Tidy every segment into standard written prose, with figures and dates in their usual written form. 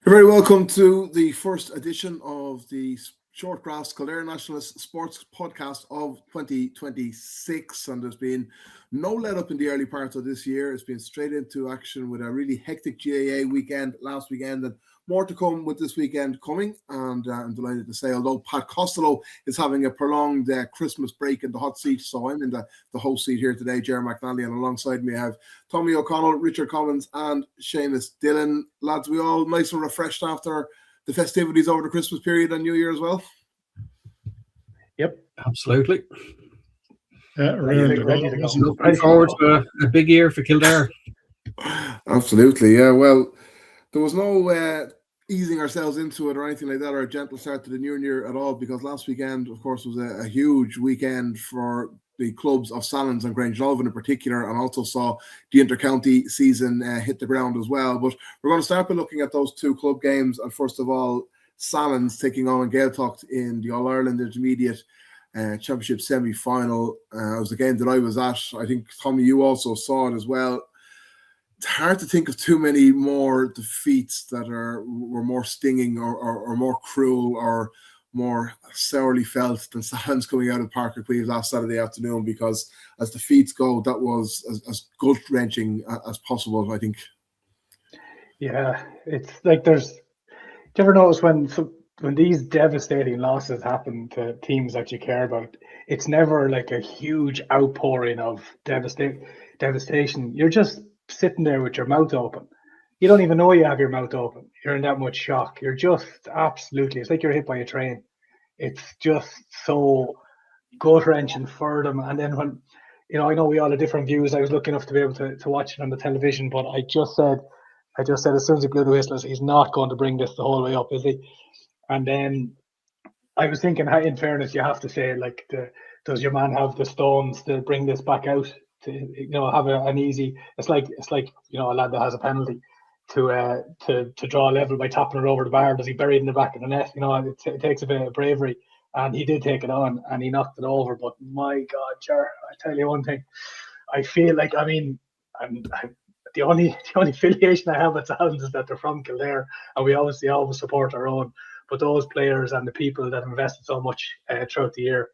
You're very welcome to the first edition of the Shortgrass Kildare Nationalist Sports Podcast of 2026, and there's been no let up in the early part of this year. It's been straight into action with a really hectic GAA weekend last weekend, and more to come with this weekend coming. And I'm delighted to say, although Pat Costello is having a prolonged Christmas break in the hot seat, so I'm in the host seat here today, Ger McNally, and alongside me I have Tommy O'Connell, Richard Commins and Seamus Dillon. Lads, we all nice and refreshed after the festivities over the Christmas period and New Year as well? Yep, absolutely. Ready to go. Looking forward to a big year for Kildare. Absolutely, yeah. Well, there was no easing ourselves into it or anything like that, or a gentle start to the new year at all, because last weekend, of course, was a huge weekend for the clubs of Sallins and Grange in particular, and also saw the inter-county season hit the ground as well. But we're going to start by looking at those two club games, and first of all, Sallins taking on Gaeltacht in the All-Ireland Intermediate Championship semi-final. It was a game that I was at. I think, Tommy, you also saw it as well. It's hard to think of too many more defeats that were more stinging or more cruel or more sourly felt than Sallins coming out of Parker Queeve last Saturday afternoon, because as defeats go, that was as gut-wrenching as possible, I think. Yeah, it's like do you ever notice when these devastating losses happen to teams that you care about, it's never like a huge outpouring of devastation. You're just sitting there with your mouth open. You don't even know you have your mouth open. You're in that much shock. You're just absolutely, it's like you're hit by a train. It's just so gut-wrenching for them. And then when, I know we all have different views. I was lucky enough to be able to watch it on the television, but I just said as soon as he blew the whistle, he's not going to bring this the whole way up, is he? And then I was thinking, in fairness, you have to say, like, does your man have the stones to bring this back out? To have an easy. It's like a lad that has a penalty to draw a level by tapping it over the bar. Does he bury it in the back of the net? It takes a bit of bravery, and he did take it on and he knocked it over. But my God, Ger, I tell you one thing, I feel like the only affiliation I have with Sallins is that they're from Kildare, and we obviously always support our own. But those players and the people that invested so much throughout the year,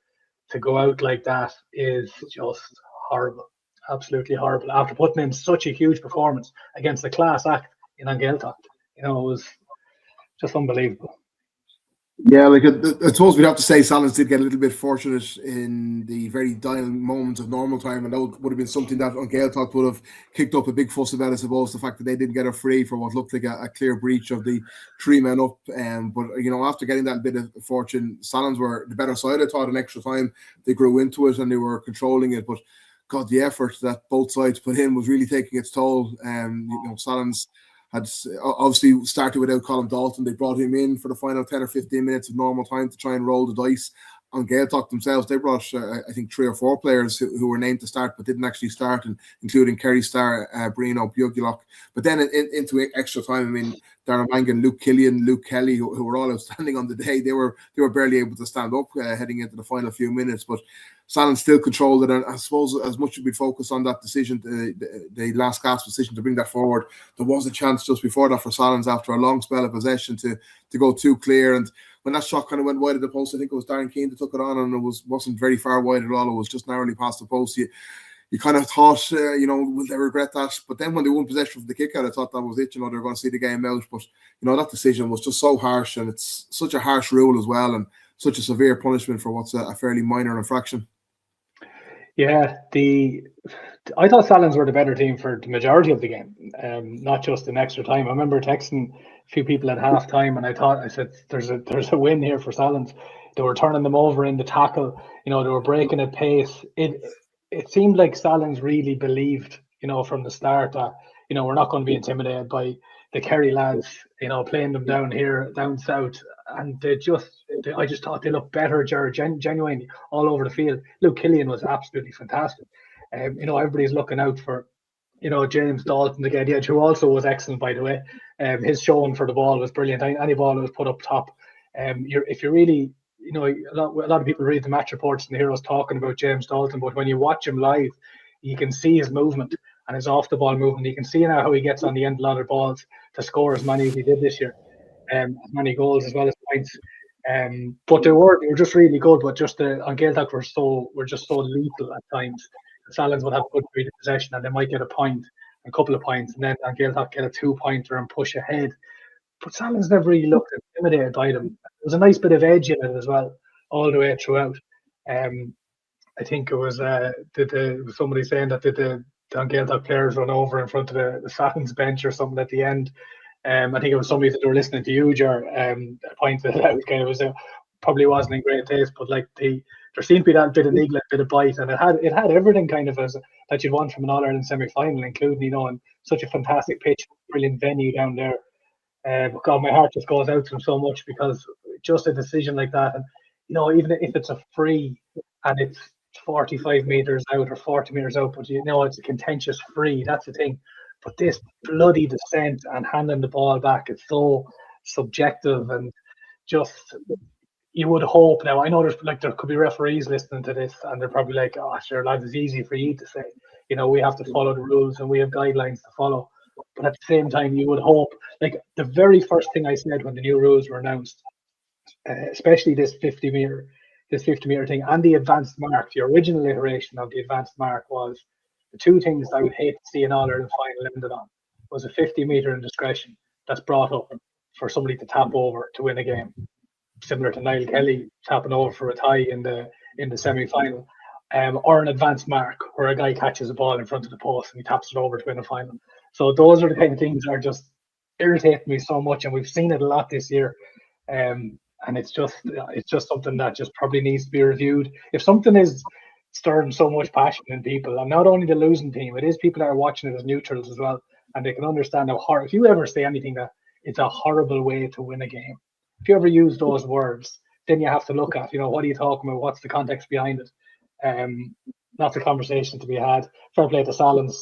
to go out like that is just horrible. Absolutely horrible. After putting in such a huge performance against the class act in Gaeltacht, it was just unbelievable. Yeah, I suppose we'd have to say Sallins did get a little bit fortunate in the very dying moments of normal time, and that would have been something that Gaeltacht would have kicked up a big fuss about, I suppose, the fact that they didn't get a free for what looked like a clear breach of the 3 men up. But after getting that bit of fortune, Sallins were the better side. I thought in extra time they grew into it and they were controlling it, but God, the effort that both sides put in was really taking its toll. Sallins had obviously started without Colin Dalton. They brought him in for the final 10 or 15 minutes of normal time to try and roll the dice. On Gaeltacht themselves, they brought, I think, 3 or 4 players who were named to start but didn't actually start, including Kerry Starr, Brino, Bugulok. But then into extra time, I mean, Darren Mangan, Luke Killian, Luke Kelly, who were all outstanding on the day, they were barely able to stand up heading into the final few minutes. But Sallins still controlled it, and I suppose as much as we focus on that decision, the last gasp decision to bring that forward, there was a chance just before that for Sallins after a long spell of possession to go too clear. And when that shot kind of went wide of the post, I think it was Darren Keane that took it on, and it wasn't very far wide at all. It was just narrowly past the post. You kind of thought, will they regret that? But then when they won possession for the kick out, I thought that was it. They were going to see the game out. But that decision was just so harsh, and it's such a harsh rule as well, and such a severe punishment for what's a fairly minor infraction. Yeah, I thought Sallins were the better team for the majority of the game, not just in extra time. I remember texting a few people at half time, and I said, there's a win here for Sallins. They were turning them over in the tackle. They were breaking at pace. It seemed like Sallins really believed, from the start that, we're not going to be intimidated by the Kerry lads, playing them down here, down south. And I just thought they looked better, genuinely, all over the field. Luke Killian was absolutely fantastic. Everybody's looking out for, James Dalton to get the edge, who also was excellent, by the way. His showing for the ball was brilliant. Any ball that was put up top. If you really, a lot of people read the match reports and hear us talking about James Dalton, but when you watch him live, you can see his movement and his off the ball movement. You can see now how he gets on the end of a lot of balls to score as many as he did this year. as many goals as well as points. But they were just really good. But just on Gaeltacht were just so lethal at times. Sallins would have good possession and they might get a couple of points, and then on Gaeltacht get a 2-pointer and push ahead. But Sallins never really looked intimidated by them. There was a nice bit of edge in it as well, all the way throughout. I think it was somebody saying that the Gaeltacht players run over in front of the Sallins bench or something at the end. I think it was somebody that they were listening to you, Ger, pointed it out. Kind of probably wasn't in great taste, but like there seemed to be that bit of niggling, bit of bite, and it had everything kind of that you'd want from an All Ireland semi-final, including and such a fantastic pitch, brilliant venue down there. But God, my heart just goes out to him so much because just a decision like that, and even if it's a free and it's 45 meters out or 40 meters out, but it's a contentious free. That's the thing. But this bloody descent and handing the ball back, it's so subjective, and just you would hope. Now I know there could be referees listening to this, and they're probably like, "Oh, sure, lads, it's easy for you to say. We have to follow the rules and we have guidelines to follow." But at the same time, you would hope. Like the very first thing I said when the new rules were announced, especially this 50 meter thing and the advanced mark, the original iteration of the advanced mark was the two things I would hate to see an All Ireland final ended on was a 50 meter indiscretion that's brought up for somebody to tap over to win a game, similar to Niall Kelly tapping over for a tie in the semi-final, or an advanced mark where a guy catches a ball in front of the post and he taps it over to win a final. So those are the kind of things that are just irritating me so much, and we've seen it a lot this year. And it's just something that just probably needs to be reviewed. If something is stirring so much passion in people, and not only the losing team, it is people that are watching it as neutrals as well, and they can understand how hard. If you ever say anything that it's a horrible way to win a game, if you ever use those words, then you have to look at, what are you talking about? What's the context behind it? That's a conversation to be had. Fair play to Sallins,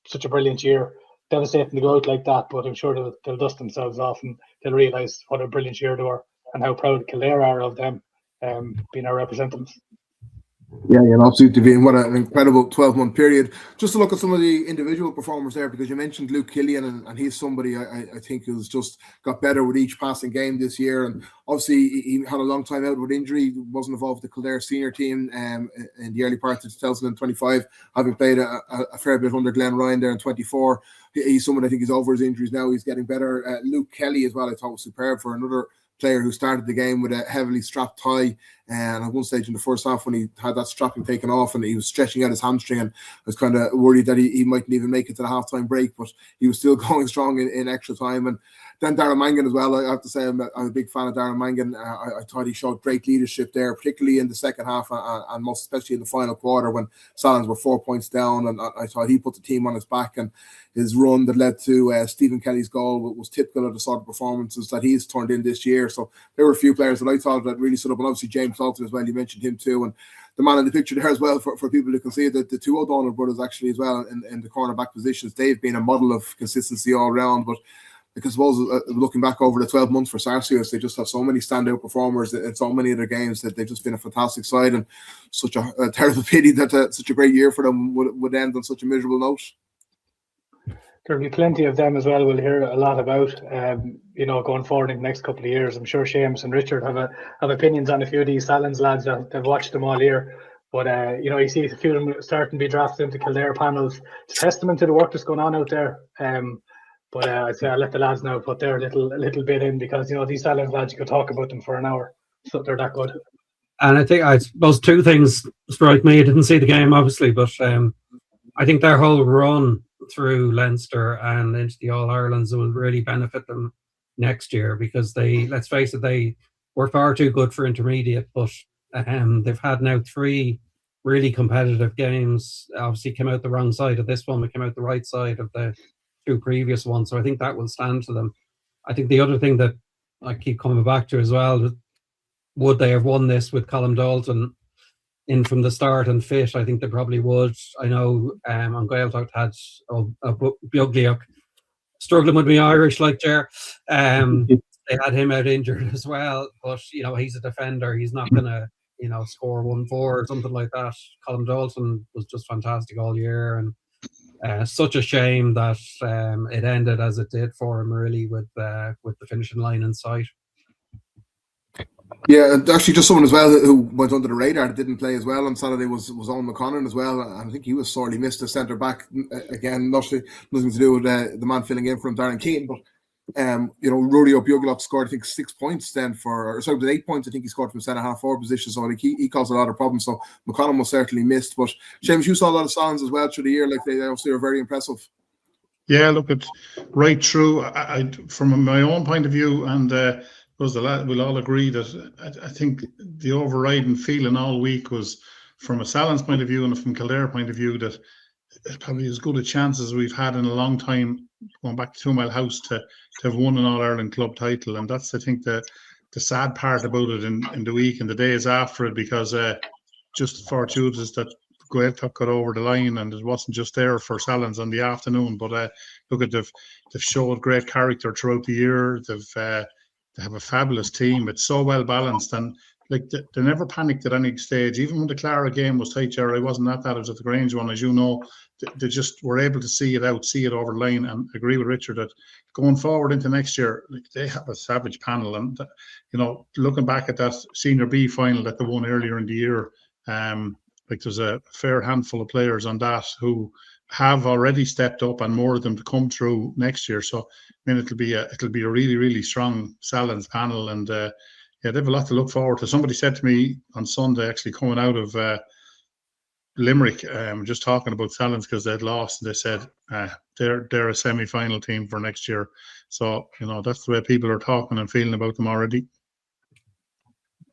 such a brilliant year. Devastating to go out like that, but I'm sure they'll dust themselves off and they'll realise what a brilliant year they were and how proud Kildare are of them being our representatives. Yeah, absolutely. Being what an incredible 12-month period. Just to look at some of the individual performers there, because you mentioned Luke Killian, and he's somebody I think who's just got better with each passing game this year. And obviously, he had a long time out with injury, wasn't involved with the Kildare senior team in the early part of 2025, having played a fair bit under Glenn Ryan there in 24. He's someone I think is over his injuries now. He's getting better. Luke Kelly as well, I thought was superb for another player who started the game with a heavily strapped tie, and at one stage in the first half when he had that strapping taken off and he was stretching out his hamstring, and I was kind of worried that he mightn't even make it to the halftime break, but he was still going strong in extra time. And then Darren Mangan as well. I have to say I'm a big fan of Darren Mangan. I thought he showed great leadership there, particularly in the second half and most especially in the final quarter when Sallins were 4 points down, and I thought he put the team on his back, and his run that led to Stephen Kelly's goal was typical of the sort of performances that he's turned in this year. So there were a few players that I thought that really stood up, and obviously James Salter as well. You mentioned him too, and the man in the picture there as well for people who can see that the two O'Donnell brothers actually as well in the cornerback positions. They've been a model of consistency all around, but because I suppose looking back over the 12 months for Sarsios, they just have so many standout performers in so many of their games that they've just been a fantastic side, and such a terrible pity that such a great year for them would end on such a miserable note. There'll be plenty of them as well. We'll hear a lot about, going forward in the next couple of years. I'm sure Seamus and Richard have opinions on a few of these Sallins lads that have watched them all year. But you see a few of them starting to be drafted into Kildare panels. It's a testament to the work that's going on out there. But I'd say I'll let the lads now put their little bit in, because these Sallins lads, you could talk about them for an hour. So they're that good. And I suppose two things strike me. I didn't see the game obviously, but I think their whole run through Leinster and into the All Irelands will really benefit them next year, because let's face it, they were far too good for intermediate, but they've had now 3 really competitive games. Obviously came out the wrong side of this one, but came out the right side of the 2 previous ones, so I think that will stand to them. I think the other thing that I keep coming back to as well, would they have won this with Colm Dalton in from the start and fit? I think they probably would. I know on Gaeltacht had Bugliuk struggling with me Irish like Ger. They had him out injured as well, but he's a defender. He's not going to score 1-4 or something like that. Colm Dalton was just fantastic all year, and Such a shame that it ended as it did for him, really, with the finishing line in sight. Yeah, and actually, just someone as well who went under the radar that didn't play as well on Saturday was Owen McConnell as well. And I think he was sorely missed as centre back. Again, nothing to do with the man filling in for him, Darren Keaton. But Rudy O'Bugalock scored, I think, 6 points then with 8 points. I think he scored from centre half forward position. So I think he caused a lot of problems. So McConnell was certainly missed. But Seamus, you saw a lot of Sallins as well through the year. Like they obviously were very impressive. Yeah, look, it's right through. From my own point of view, and we'll all agree that I think the overriding feeling all week was, from a Sallins point of view and from Kildare point of view, that it's probably as good a chance as we've had in a long time, going back to 2 Mile House, to have won an All-Ireland club title. And that's, I think, the sad part about it in the week and the days after it, because just fortuitous that Gaeltacht got over the line, and it wasn't just there for Sallins on the afternoon. But look at they've showed great character throughout the year. They have a fabulous team. It's so well balanced, and like they never panicked at any stage. Even when the Clara game was tight, Jerry, I wasn't at that. I was at the Grange one, as you know. They just were able to see it over the line, and agree with Richard that going forward into next year, like, they have a savage panel. And looking back at that Senior B final that they won earlier in the year, like there's a fair handful of players on that who have already stepped up, and more of them to come through next year. So I mean, it'll be a really, really strong Sallins panel, and they have a lot to look forward to. Somebody said to me on Sunday, actually coming out of Limerick, just talking about Sallins because they'd lost, and they said they're a semi-final team for next year. So that's the way people are talking and feeling about them already.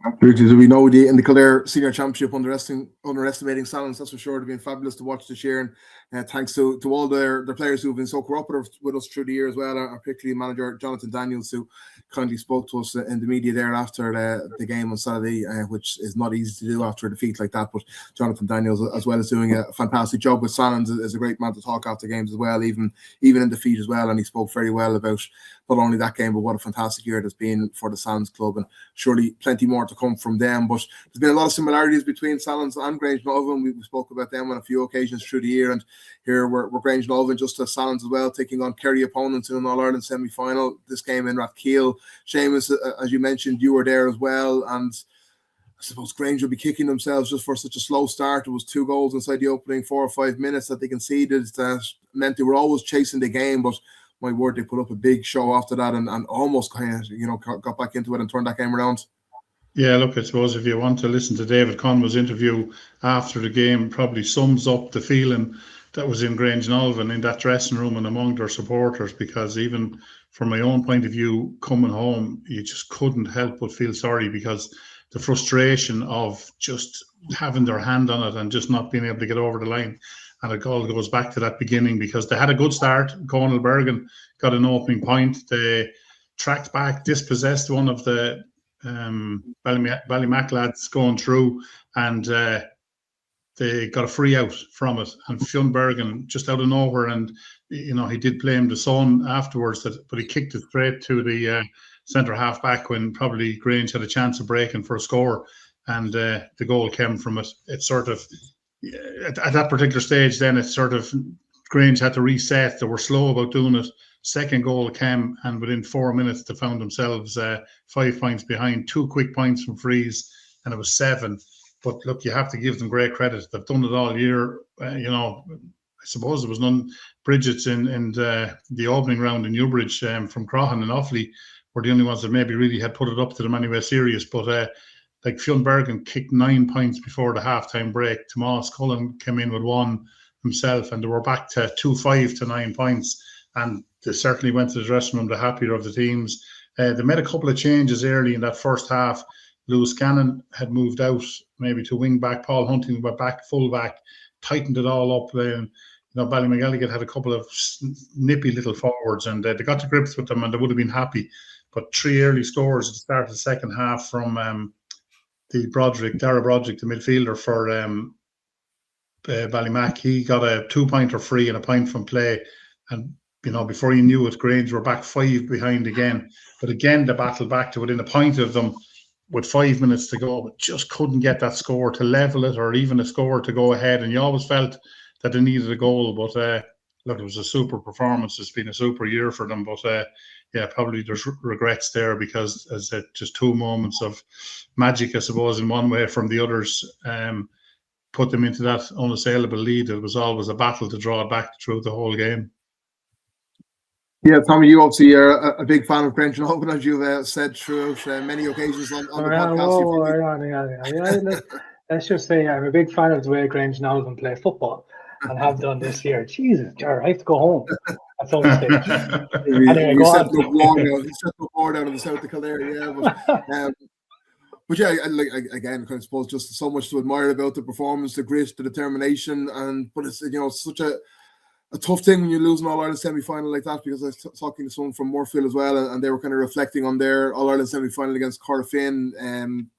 Absolutely. We know in the Kildare Senior Championship underestimating Sallins, that's for sure. They've been fabulous to watch this year, and thanks to all their players who have been so cooperative with us through the year as well, and particularly manager Jonathan Daniels, who kindly spoke to us in the media there after the game on Saturday, which is not easy to do after a defeat like that. But Jonathan Daniels, as well as doing a fantastic job with Sallins, is a great man to talk after games as well, even in defeat as well. And he spoke very well about not only that game, but what a fantastic year it has been for the Sallins club, and surely plenty more to come from them. But there's been a lot of similarities between Sallins and Grange Naughlin. We spoke about them on a few occasions through the year, and here we're Grange Naughlin, just as Sallins as well, taking on Kerry opponents in an All-Ireland semi-final. This game in Rathkeale. Seamus, as you mentioned, you were there as well, and I suppose Grange will be kicking themselves just for such a slow start. It was 2 goals inside the opening 4 or 5 minutes that they conceded. That meant they were always chasing the game, but my word, they put up a big show after that, and almost kind of got back into it and turned that game around. Yeah, look, I suppose if you want to listen to David Conway's interview after the game, probably sums up the feeling that was in Grange Naughlin in that dressing room and among their supporters, because even from my own point of view, coming home, you just couldn't help but feel sorry, because the frustration of just having their hand on it and just not being able to get over the line. And it all goes back to that beginning, because they had a good start. Conal Bergen got an opening point. They tracked back, dispossessed one of the Ballymac lads going through, and they got a free out from it. And Fionn Bergen, just out of nowhere, and he did blame the son afterwards, but he kicked it straight to the centre half back when probably Grange had a chance of breaking for a score, and the goal came from it. It's sort of at that particular stage, then it's sort of Grange had to reset. They were slow about doing it. Second goal came, and within 4 minutes they found themselves 5 points behind. 2 quick points from frees, and it was 7. But look, you have to give them great credit. They've done it all year. I suppose there was none. Bridget's in the opening round in Newbridge from Croghan and Offaly were the only ones that maybe really had put it up to them anyway serious. But like Fionn Bergen kicked 9 points before the halftime break. Tomas Cullen came in with 1 himself, and they were back to 2-5 to 9 points. And they certainly went to the dressing room the happier of the teams. They made a couple of changes early in that first half. Lewis Gannon had moved out maybe to wing back. Paul Hunting went back full back, tightened it all up. Ballymacalligan had a couple of nippy little forwards, and they got to grips with them, and they would have been happy. But 3 early scores at the start of the second half from Dara Broderick, the midfielder for Ballymac. He got a 2-pointer free and a point from play, and before you knew it, Grange were back 5 behind again. But again, they battled back to within a point of them with 5 minutes to go, but just couldn't get that score to level it, or even a score to go ahead. And you always felt that they needed a goal, but look, it was a super performance. It's been a super year for them, but yeah, probably there's regrets there because, as I said, just 2 moments of magic, I suppose, in one way from the others, put them into that unassailable lead. It was always a battle to draw it back through the whole game. Yeah, Tommy, you obviously are a big fan of Grange and Open, as you've said throughout many occasions on the podcast. Let's just say I'm a big fan of the way Grange and Open play football and have done this year. Jesus, Ger, I have to go home at some stage. Anyway, you go set on. the war down in the south of Kildare, yeah. But yeah, again, I suppose just so much to admire about the performance, the grit, the determination, but it's such a tough thing when you lose an All-Ireland semi-final like that, because I was talking to someone from Moorfield as well, and they were kind of reflecting on their All-Ireland semi-final against Corofin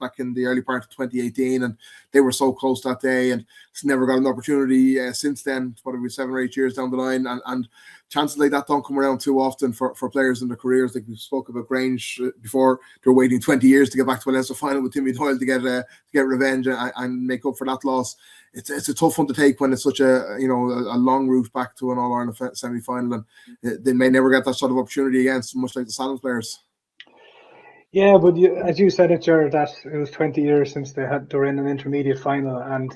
back in the early part of 2018, and they were so close that day, and it's never got an opportunity since then, probably 7 or 8 years down the line, and chances like that don't come around too often for players in their careers. Like we spoke about Grange before, they were waiting 20 years to get back to a Leinster final with Timmy Doyle to get revenge and make up for that loss. It's a tough one to take when it's such a long route back to an All-Ireland semi-final, and they may never get that sort of opportunity against, much like the Sallins players. Yeah, but as you said it, Ger, that it was 20 years since they were in an intermediate final, and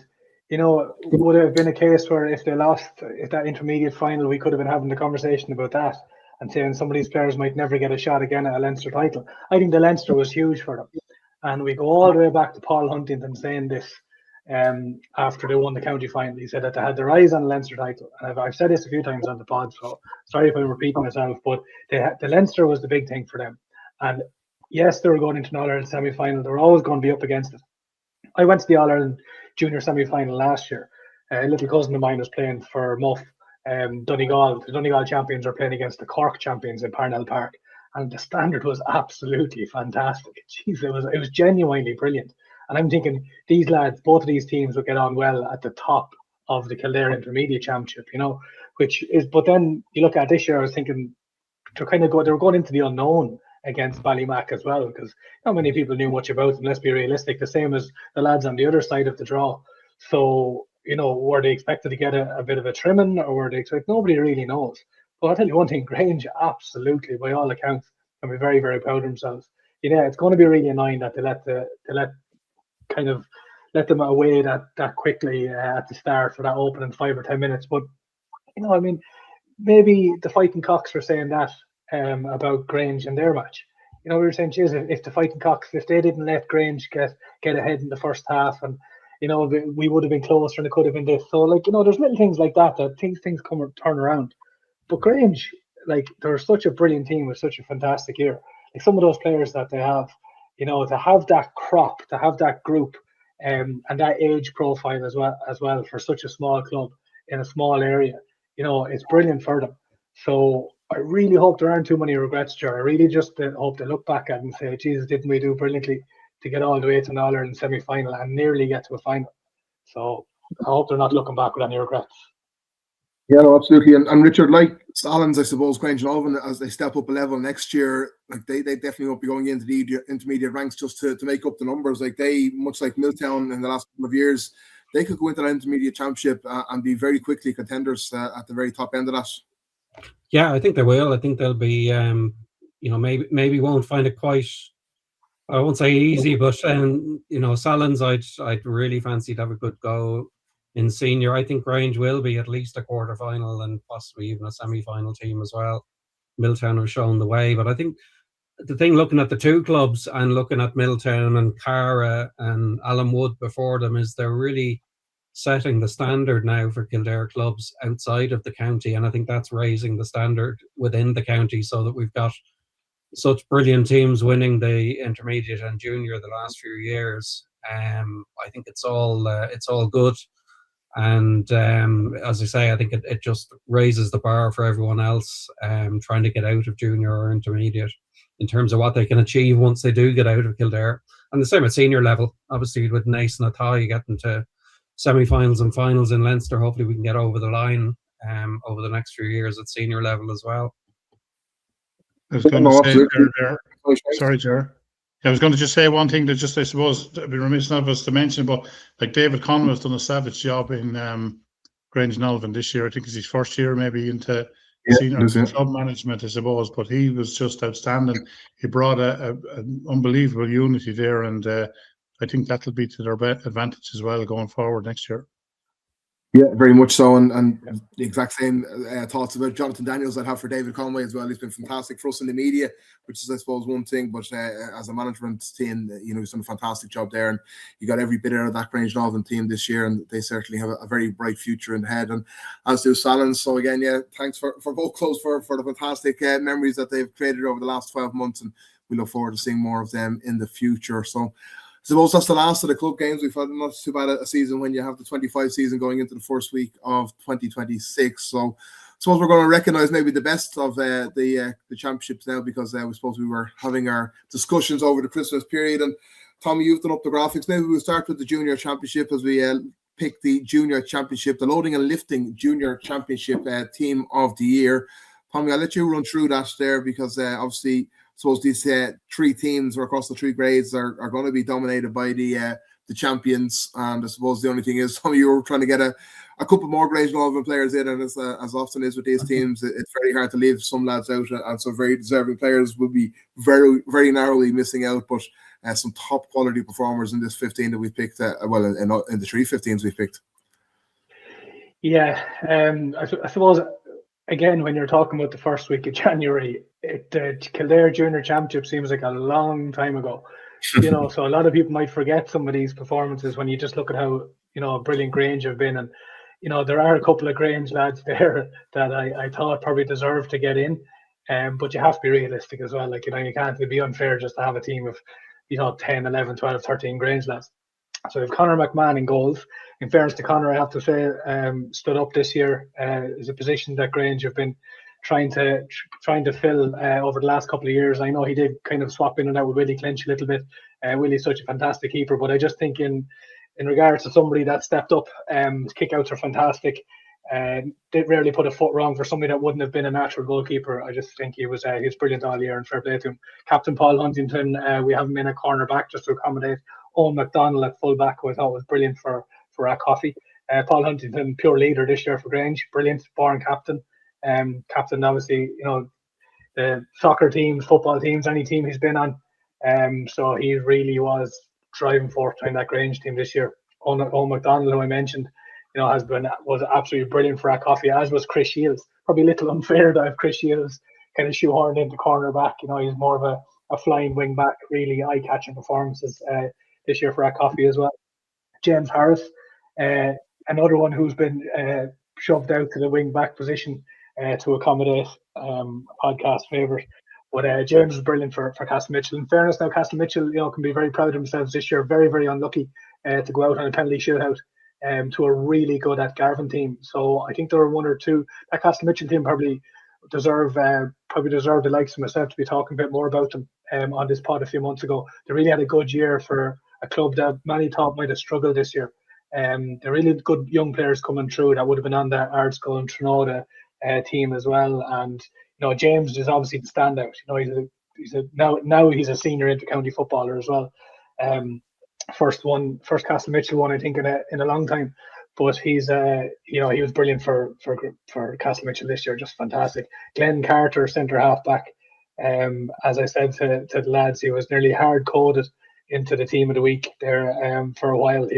would it have been a case where if they lost that intermediate final, we could have been having the conversation about that and saying some of these players might never get a shot again at a Leinster title. I think the Leinster was huge for them, and we go all the way back to Paul Huntington saying this. After they won the county final, he said that they had their eyes on the Leinster title, and I've said this a few times on the pod, so sorry if I'm repeating myself, but the Leinster was the big thing for them, and yes, they were going into an All-Ireland semi-final. They were always going to be up against it. I went to the All-Ireland junior semi-final last year. A little cousin of mine was playing for Muff. Donegal. The Donegal champions are playing against the Cork champions in Parnell Park, and the standard was absolutely fantastic. Jeez, it was genuinely brilliant. And I'm thinking these lads, both of these teams would get on well at the top of the Kildare Intermediate Championship, but then you look at this year, I was thinking they were going into the unknown against Ballymac as well, because not many people knew much about them, let's be realistic, the same as the lads on the other side of the draw. So, were they expected to get a bit of a trimming, or were they expected? Nobody really knows. But I'll tell you one thing, Grange, absolutely, by all accounts, can be very, very proud of themselves. It's going to be really annoying that they let them away that quickly at the start for that opening 5 or 10 minutes. But maybe the Fighting Cocks were saying that about Grange and their match. We were saying, geez, if the Fighting Cocks, if they didn't let Grange get ahead in the first half, and we would have been closer and it could have been this. So there's little things like that things turn around. But Grange, they're such a brilliant team with such a fantastic year. Some of those players that they have, to have that crop, to have that group, and that age profile as well for such a small club in a small area, it's brilliant for them. So I really hope there aren't too many regrets, Ger. I really just hope they look back at it and say, Jesus, didn't we do brilliantly to get all the way to an All-Ireland semi-final and nearly get to a final? So I hope they're not looking back with any regrets. Yeah, no, absolutely. And Richard, like Sallins, I suppose, Grange and Oven, as they step up a level next year, they definitely won't be going into the intermediate ranks just to make up the numbers. They, much like Milltown in the last couple of years, they could go into that intermediate championship and be very quickly contenders at the very top end of that. Yeah, I think they will. I think they'll be, maybe won't find it quite, I won't say easy, but, Sallins, I'd really fancy to have a good go in senior. I think Grange will be at least a quarter-final and possibly even a semi-final team as well. Milltown have shown the way, but I think the thing looking at the two clubs and looking at Milltown and Cara and Alan Wood before them is they're really setting the standard now for Kildare clubs outside of the county, and I think that's raising the standard within the county so that we've got such brilliant teams winning the intermediate and junior the last few years. I think it's all good. And as I say, I think it just raises the bar for everyone else trying to get out of junior or intermediate in terms of what they can achieve once they do get out of Kildare. And the same at senior level. Obviously, with Naas and Athy getting to semi-finals and finals in Leinster, hopefully we can get over the line over the next few years at senior level as well. I was going to say there. Sorry, Ger. I was going to just say one thing that just, I suppose, it'd be remiss of us to mention, but David Conway has done a savage job in Grange Nolvan this year. I think it's his first year maybe into Yeah, senior that's it. club management, I suppose. But he was just outstanding. He brought an unbelievable unity there, and I think that'll be to their advantage as well going forward next year. Yeah, very much so, and the exact same thoughts about Jonathan Daniels I'd have for David Conway as well. He's been fantastic for us in the media, which is, I suppose, one thing, but as a management team, he's done a fantastic job there, and you got every bit out of that Grange Navan team this year, and they certainly have a very bright future in head, and as do Sallins. So again, yeah, thanks for both clubs for the fantastic memories that they've created over the last 12 months, and we look forward to seeing more of them in the future. So I suppose that's the last of the club games. We've had not too bad a season when you have the 25 season going into the first week of 2026. So I suppose we're going to recognise maybe the best of the championships now, because we suppose we were having our discussions over the Christmas period. And Tommy, you've done up the graphics. Maybe we'll start with the junior championship as we pick the junior championship, the loading and lifting junior championship team of the year. Tommy, I'll let you run through that there, because obviously, I suppose these three teams across the three grades are going to be dominated by the champions. And I suppose the only thing is, some of you are trying to get a couple more Grange Navan players in, and as often is with these teams, it's very hard to leave some lads out, and some very deserving players will be very, very narrowly missing out. But some top quality performers in this 15 that we picked, in the three 15s we picked. Yeah, I suppose, again, when you're talking about the first week of January, the Kildare Junior Championship seems like a long time ago. So a lot of people might forget some of these performances when you just look at how brilliant Grange have been, and there are a couple of Grange lads there that I thought probably deserved to get in, but you have to be realistic as well. Like, you can't, it'd be unfair just to have a team of 10, 11, 12, 13 Grange lads. So we have Conor McMahon in goals. In fairness to Conor, I have to say, stood up this year is a position that Grange have been trying to fill over the last couple of years. I know he did kind of swap in and out with Willie Clinch a little bit. Willie's such a fantastic keeper, but I just think in regards to somebody that stepped up, his kickouts are fantastic. Did rarely put a foot wrong for somebody that wouldn't have been a natural goalkeeper. I just think he was brilliant all year, and fair play to him. Captain Paul Huntington, we have him in a corner back just to accommodate Owen McDonald at full back, who I thought was brilliant for our coffee. Paul Huntington, pure leader this year for Grange, brilliant, born captain. Captain, obviously, the soccer teams, football teams, any team he's been on. So he really was driving forth behind that Grange team this year. Owen McDonald, who I mentioned, was absolutely brilliant for our coffee, as was Chris Shields. Probably a little unfair to have Chris Shields kind of shoehorned into cornerback. He's more of a flying wing back, really eye-catching performances this year for our coffee as well. James Harris, another one who's been shoved out to the wing back position to accommodate podcast favourite. But James was brilliant for Castle Mitchell. In fairness, now Castle Mitchell, can be very proud of themselves this year. Very, very unlucky to go out on a penalty shootout to a really good at Garvan team. So I think there were one or two. That Castle Mitchell team probably deserve the likes of myself to be talking a bit more about them on this pod a few months ago. They really had a good year for a club that many thought might have struggled this year. They're really good young players coming through that would have been on the Ardscoil and Trinota team as well. And James is obviously the standout. He's a senior inter-county footballer as well. First Castle Mitchell one, I think, in a long time. But he's he was brilliant for Castle Mitchell this year, just fantastic. Glenn Carter, centre half back. As I said to the lads, he was nearly hard coded into the team of the week there for a while.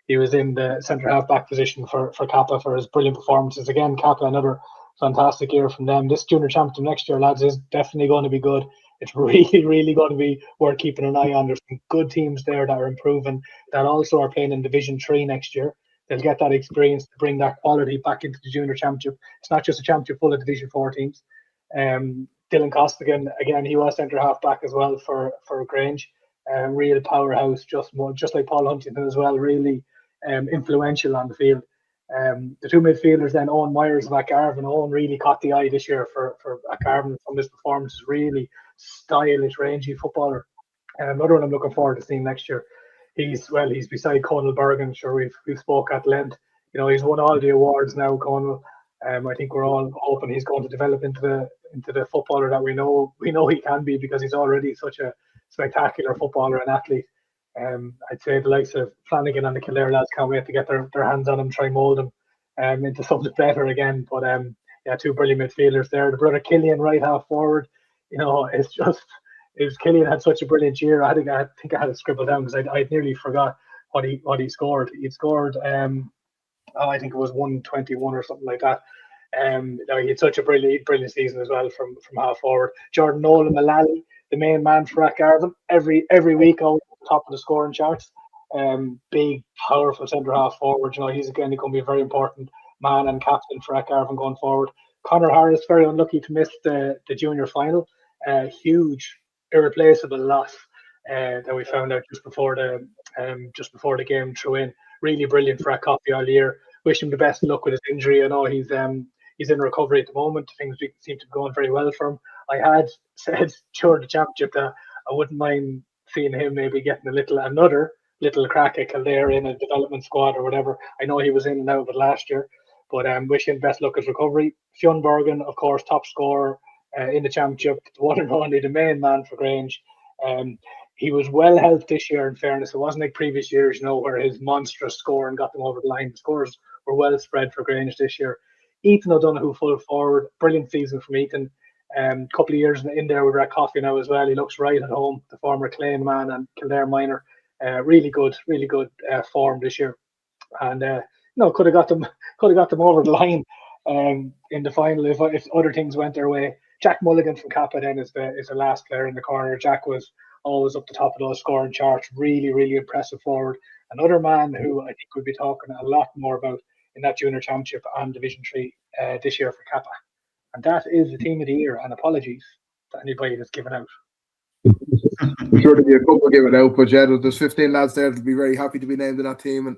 He was in the centre half back position for Kappa for his brilliant performances. Again, Kappa, another fantastic year from them. This junior championship next year, lads, is definitely going to be good. It's really, really going to be worth keeping an eye on. There's some good teams there that are improving, that also are playing in Division 3 next year. They'll get that experience to bring that quality back into the junior championship. It's not just a championship full of Division 4 teams. Dylan Costigan, again, he was centre half back as well for Grange. Real powerhouse, just like Paul Huntington as well, really influential on the field. The two midfielders then, Owen Myers of Garvan. Owen really caught the eye this year for Garvan from his performances. Really stylish, rangy footballer. Another one I'm looking forward to seeing next year. He's beside Conal Bergen. Sure, we've spoke at length. He's won all the awards now, Conal. I think we're all hoping he's going to develop into the footballer that we know he can be, because he's already such a spectacular footballer and athlete. I'd say the likes of Flanagan and the Kildare lads can't wait to get their hands on him, try mould him into something better again. But yeah, two brilliant midfielders there. The brother Killian, right half forward. It's just Killian had such a brilliant year. I think I had it scribbled down because I nearly forgot what he scored. He'd scored I think it was 121 or something like that. He had such a brilliant season as well from half forward. Jordan Nolan Mullally, the main man for Rathgarden, every week always at the top of the scoring charts. Big, powerful centre half forward. He's again going to be a very important man and captain for Rathgarden going forward. Conor Harris, very unlucky to miss the junior final. Huge, irreplaceable loss that we found out just before the game threw in. Really brilliant for Coffey all year. Wish him the best of luck with his injury. I know he's in recovery at the moment. Things seem to be going very well for him. I had said during the championship that I wouldn't mind seeing him maybe getting another little crack at Kildare in a development squad or whatever. I know he was in and out of it last year, but wish him best luck at recovery. Fionn Bergen, of course, top scorer in the championship, the one and only, the main man for Grange. He was well helped this year, in fairness. It wasn't like previous years, where his monstrous scoring got them over the line. The scores were well spread for Grange this year. Ethan O'Donoghue, full forward. Brilliant season from Ethan. Couple of years in there with Rathcoffey now as well. He looks right at home. The former Clane man and Kildare minor. Really good form this year. And could have got them over the line in the final if other things went their way. Jack Mulligan from Kappa then is the last player in the corner. Jack was always up the top of those scoring charts. Really, really impressive forward. Another man who I think we'll be talking a lot more about in that junior championship and Division 3 this year for Kappa. And that is the team of the year. And apologies to anybody that's given out. I'm sure there'll be a couple given out, but yeah, there's 15 lads there that'll be very happy to be named in that team, and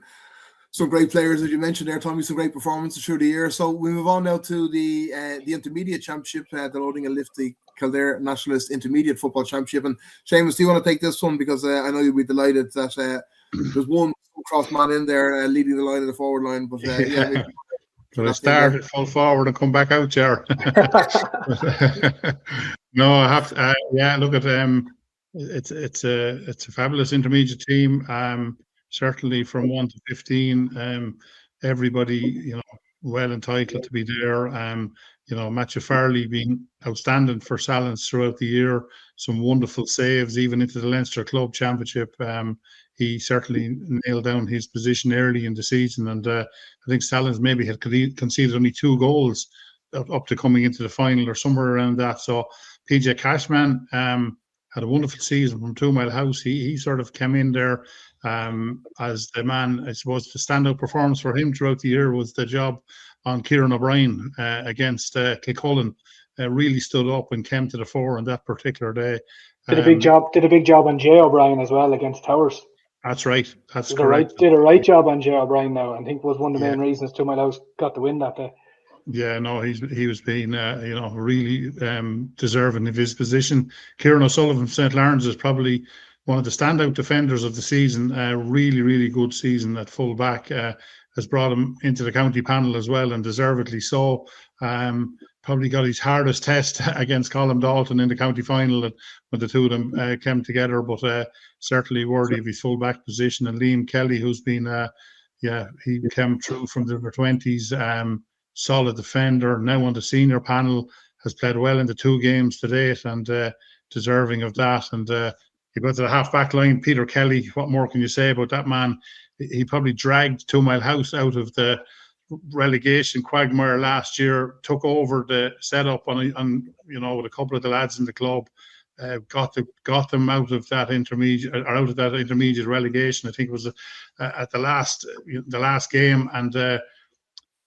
some great players, as you mentioned there, Tommy, some great performances through the year. So we move on now to the intermediate championship, the Loading and Lift, the Kildare Nationalist Intermediate Football Championship. And Seamus, do you want to take this one? Because I know you'll be delighted that there's one cross man in there leading the line of the forward line. But yeah. But I started full forward and come back out, Ger. No, I have to. Look at it's a fabulous intermediate team. Certainly from 1 to 15, everybody well entitled to be there. Matthew Farley being outstanding for Sallins throughout the year. Some wonderful saves, even into the Leinster Club Championship. He certainly nailed down his position early in the season, and I think Sallins maybe had conceded only 2 goals up to coming into the final or somewhere around that. So PJ Cashman had a wonderful season from 2 Mile House. He sort of came in there as the man. I suppose the standout performance for him throughout the year was the job on Kieran O'Brien against Kilcullen. Really stood up and came to the fore on that particular day. Did a big job on Jay O'Brien as well against Towers. That's right. That's correct. Did a right job on Ger McNally now. I think was one of the main reasons 2 Mile House got the win that day. Yeah, no, he was being really deserving of his position. Kieran O'Sullivan from St. Lawrence is probably one of the standout defenders of the season. Really, really good season at full back. Has brought him into the county panel as well, and deservedly so. Probably got his hardest test against Colin Dalton in the county final when the two of them came together, but certainly worthy of his full back position. And Liam Kelly, who's been, he came through from the under-20s, solid defender, now on the senior panel, has played well in the 2 games to date, and deserving of that. And you go to the half-back line, Peter Kelly, what more can you say about that man? He probably dragged 2 Mile House out of the relegation quagmire last year, took over the setup on with a couple of the lads in the club, got them out of that intermediate relegation. I think it was at the last game, and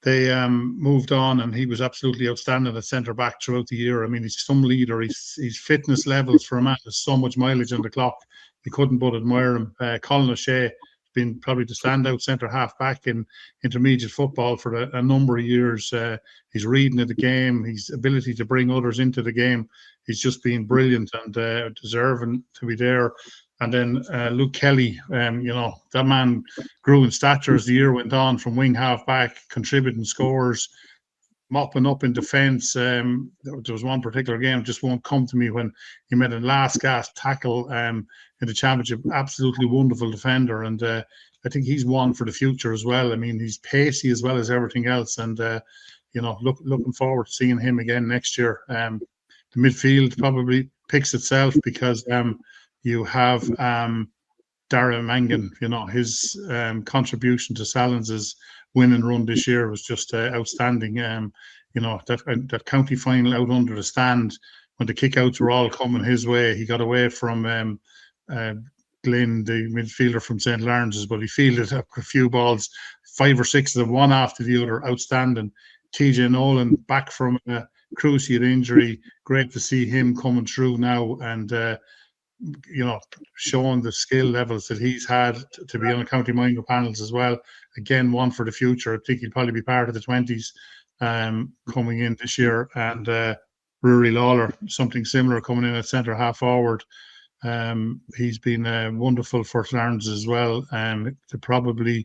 they moved on, and he was absolutely outstanding at centre back throughout the year. I mean, he's some leader. His fitness levels for a man has so much mileage on the clock. You couldn't but admire him. Colin O'Shea been probably the standout centre half back in intermediate football for a number of years. His reading of the game, his ability to bring others into the game, he's just been brilliant and deserving to be there. And then Luke Kelly, that man grew in stature as the year went on, from wing half back, contributing scores, mopping up in defence. There was one particular game, just won't come to me, when he made a last gasp tackle in the championship. Absolutely wonderful defender, and I think he's one for the future as well. I mean, he's pacey as well as everything else, and looking forward to seeing him again next year. The midfield probably picks itself because you have Darragh Mangan. His contribution to Sallins' win and run this year was just outstanding. That county final out under the stand, when the kickouts were all coming his way, he got away from Glynn, the midfielder from St. Lawrence's, but he fielded a few balls, 5 or 6 of them, one after the other, outstanding. TJ Nolan back from a cruciate injury. Great to see him coming through now and showing the skill levels that he's had to be on the county minor panels as well. Again, one for the future. I think he'll probably be part of the 20s coming in this year. And Rory Lawler, something similar, coming in at centre half forward. He's been wonderful for Clarence as well. They're probably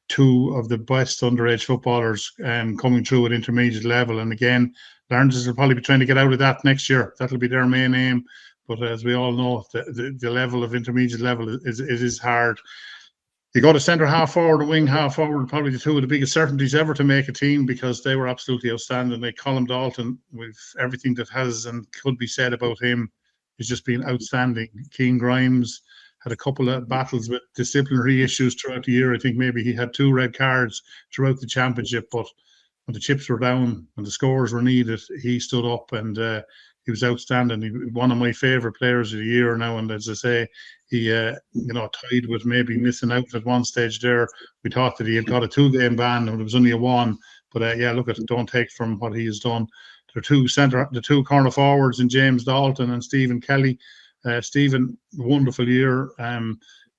2 of the best underage footballers coming through at intermediate level. And again, Clarence will probably be trying to get out of that next year. That'll be their main aim. But as we all know, the level of intermediate level is hard. You got a centre half forward, a wing half forward, probably the 2 of the biggest certainties ever to make a team, because they were absolutely outstanding. Like Colm Dalton, with everything that has and could be said about him, has just been outstanding. Keane Grimes had a couple of battles with disciplinary issues throughout the year. I think maybe he had 2 red cards throughout the championship, but when the chips were down, when the scores were needed, he stood up and he was outstanding. He was one of my favourite players of the year now, and as I say, he tied with maybe missing out at one stage there. We thought that he had got a 2-game ban and it was only a 1, but look at it, don't take from what he has done. The 2 corner forwards in James Dalton and Stephen Kelly. Stephen, wonderful year.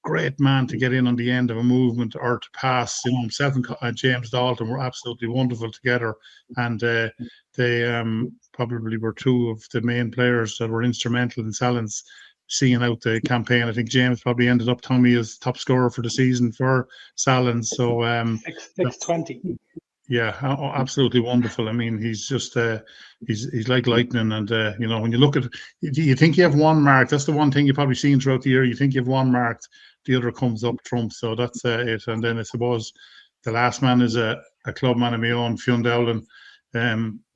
Great man to get in on the end of a movement or to pass. Himself and James Dalton were absolutely wonderful together, and they probably were 2 of the main players that were instrumental in Sallins seeing out the campaign. I think James probably ended up, Tommy, as top scorer for the season for Sallins. So 620. Yeah, absolutely wonderful. I mean, he's just he's like lightning, and when you look at, you think you have one marked. That's the one thing you've probably seen throughout the year. You think you have one marked, the other comes up trump. So that's it. And then I suppose the last man is a club man of my own, Fionn Dowling.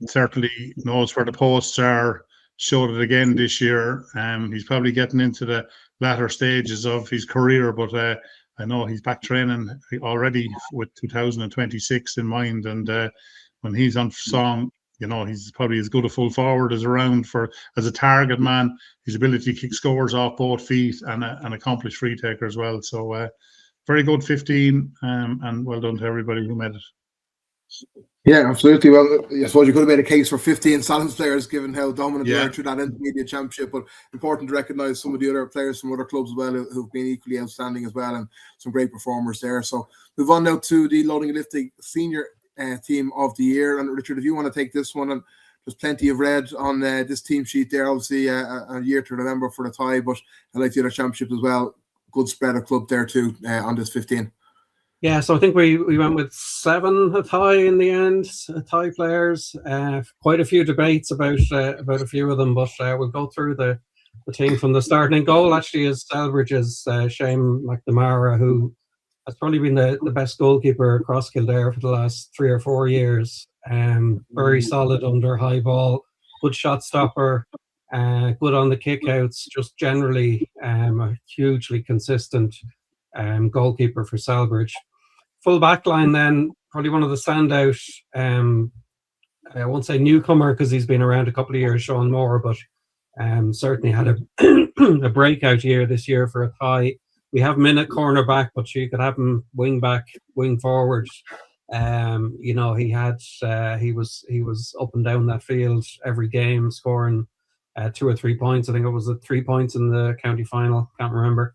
Certainly knows where the posts are. Showed it again this year. He's probably getting into the latter stages of his career, but I know he's back training already with 2026 in mind, and when he's on song, he's probably as good a full forward as around as a target man. His ability to kick scores off both feet and an accomplished free taker as well. So very good 15, and well done to everybody who made it. Yeah, absolutely. Well, I suppose you could have made a case for 15 Sallins players, given how dominant they are through that intermediate championship, but important to recognise some of the other players from other clubs as well who've been equally outstanding as well, and some great performers there. So move on now to the loading and lifting senior team of the year. And Richard, if you want to take this one, and there's plenty of red on this team sheet there, obviously a year to remember for the tie, but I like the other championships as well. Good spread of club there too on this 15. Yeah, so I think we went with 7 tie in the end, tie players. Quite a few debates about a few of them, but we'll go through the team from the start. And in goal actually is Selbridge's Shane McNamara, who has probably been the best goalkeeper across Kildare for the last 3 or 4 years. Very solid under high ball, good shot stopper, good on the kickouts, just generally a hugely consistent goalkeeper for Selbridge. Full back line then, probably one of the standout, I won't say newcomer because he's been around a couple of years, Sean Moore, but certainly had a breakout year this year for a tie. We have him in at corner back, but you could have him wing back, wing forward. He was up and down that field every game, scoring 2 or 3 points. I think it was 3 points in the county final, can't remember.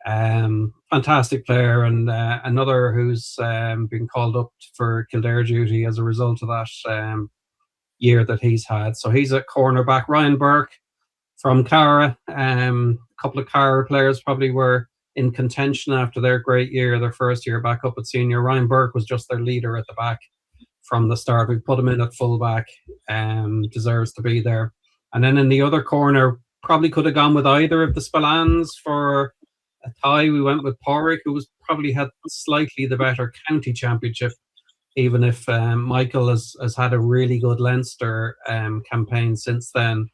Fantastic player, and another who's been called up for Kildare duty as a result of that year that he's had. So he's at cornerback. Ryan Burke from Cara. A couple of Cara players probably were in contention after their great year, their first year back up at senior. Ryan Burke was just their leader at the back from the start. We put him in at fullback. Deserves to be there. And then in the other corner, probably could have gone with either of the Spillans for a tie. We went with Porrick, who was probably had slightly the better county championship, even if Michael has had a really good Leinster campaign since then.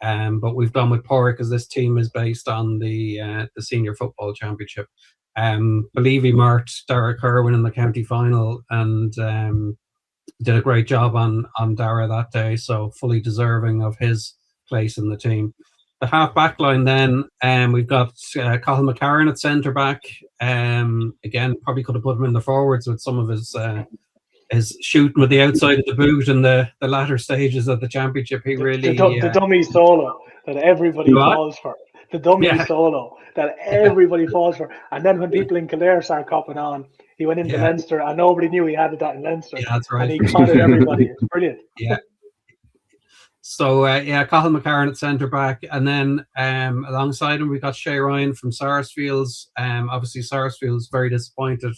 But we've gone with Porrick as this team is based on the senior football championship. Believe he marked Dara Kerwin in the county final and did a great job on Dara that day, so fully deserving of his place in the team. The half back line then, we've got Cathal McCarran at centre back. Again, probably could have put him in the forwards with some of his shooting with the outside of the boot in the latter stages of the championship. He really the dummy solo that everybody falls for. The dummy solo that everybody falls for. And then when people in Kildare start copping on, he went into Leinster and nobody knew he had that in Leinster. Yeah, that's right. And he caught everybody. It's brilliant. Yeah. So, Cathal McCarran at centre back. And then alongside him, we got Shay Ryan from Sarsfields. Obviously, Sarsfields very disappointed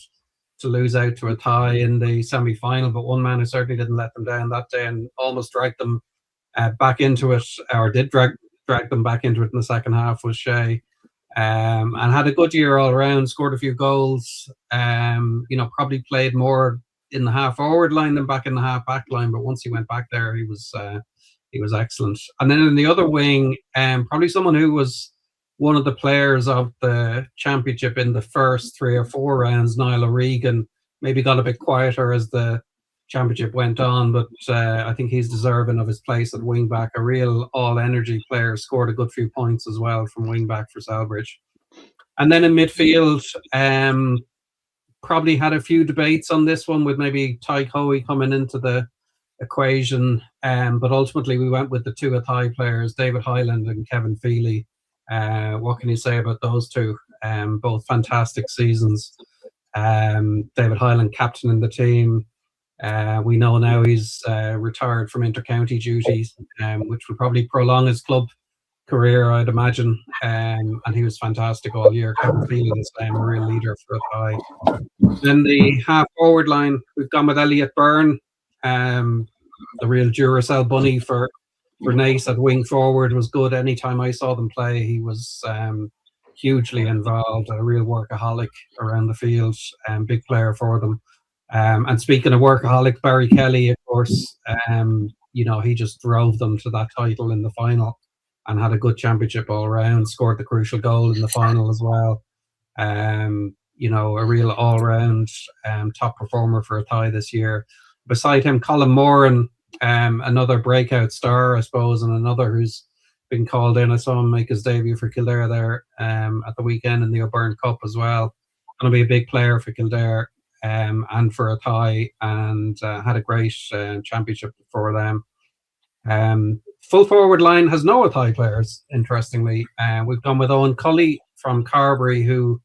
to lose out to a tie in the semi-final, but one man who certainly didn't let them down that day and almost dragged them back into it, or did drag them back into it in the second half, was Shay. And had a good year all around, scored a few goals, probably played more in the half forward line than back in the half back line, but once he went back there, he was excellent. And then in the other wing, probably someone who was one of the players of the championship in the first 3 or 4 rounds, Niall O'Regan, maybe got a bit quieter as the championship went on, but I think he's deserving of his place at wing back. A real all-energy player, scored a good few points as well from wing back for Selbridge. And then in midfield, probably had a few debates on this one with maybe Ty Coey coming into the equation, but ultimately we went with the 2 Athy players, David Hyland and Kevin Feely. What can you say about those two? Both fantastic seasons. David Hyland captaining the team. We know now he's retired from inter-county duties, which will probably prolong his club career, I'd imagine. And he was fantastic all year. Kevin Feely the same, a real leader for Athy. Then the half-forward line, we've gone with Elliot Byrne, the real Duracell bunny for Naas at wing forward, was good. Anytime I saw them play, he was hugely involved, a real workaholic around the field, big player for them. And speaking of workaholics, Barry Kelly, of course, he just drove them to that title in the final and had a good championship all around, scored the crucial goal in the final as well. A real all-round top performer for Athy this year. Beside him, Colin Moran, another breakout star, I suppose, and another who's been called in. I saw him make his debut for Kildare there at the weekend in the O'Byrne Cup as well. Going to be a big player for Kildare and for Athy, and had a great championship for them. Full forward line has no Athy players, interestingly. We've gone with Owen Cully from Carbery, who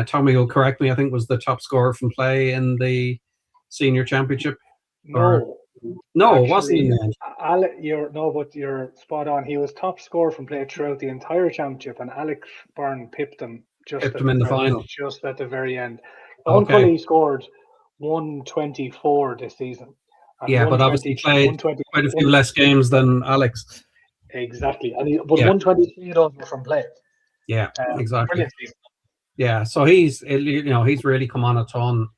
Tommy will correct me, I think was the top scorer from play in the senior championship. No, it wasn't in the end. But you're spot on. He was top scorer from play throughout the entire championship, and Alex Byrne pipped him in the final, just at the very end. Owen Cully scored 124 this season. Yeah, but obviously played quite a few less games than Alex. Exactly, and 123 of those were from play. Yeah, exactly. Yeah, so he's really come on a ton.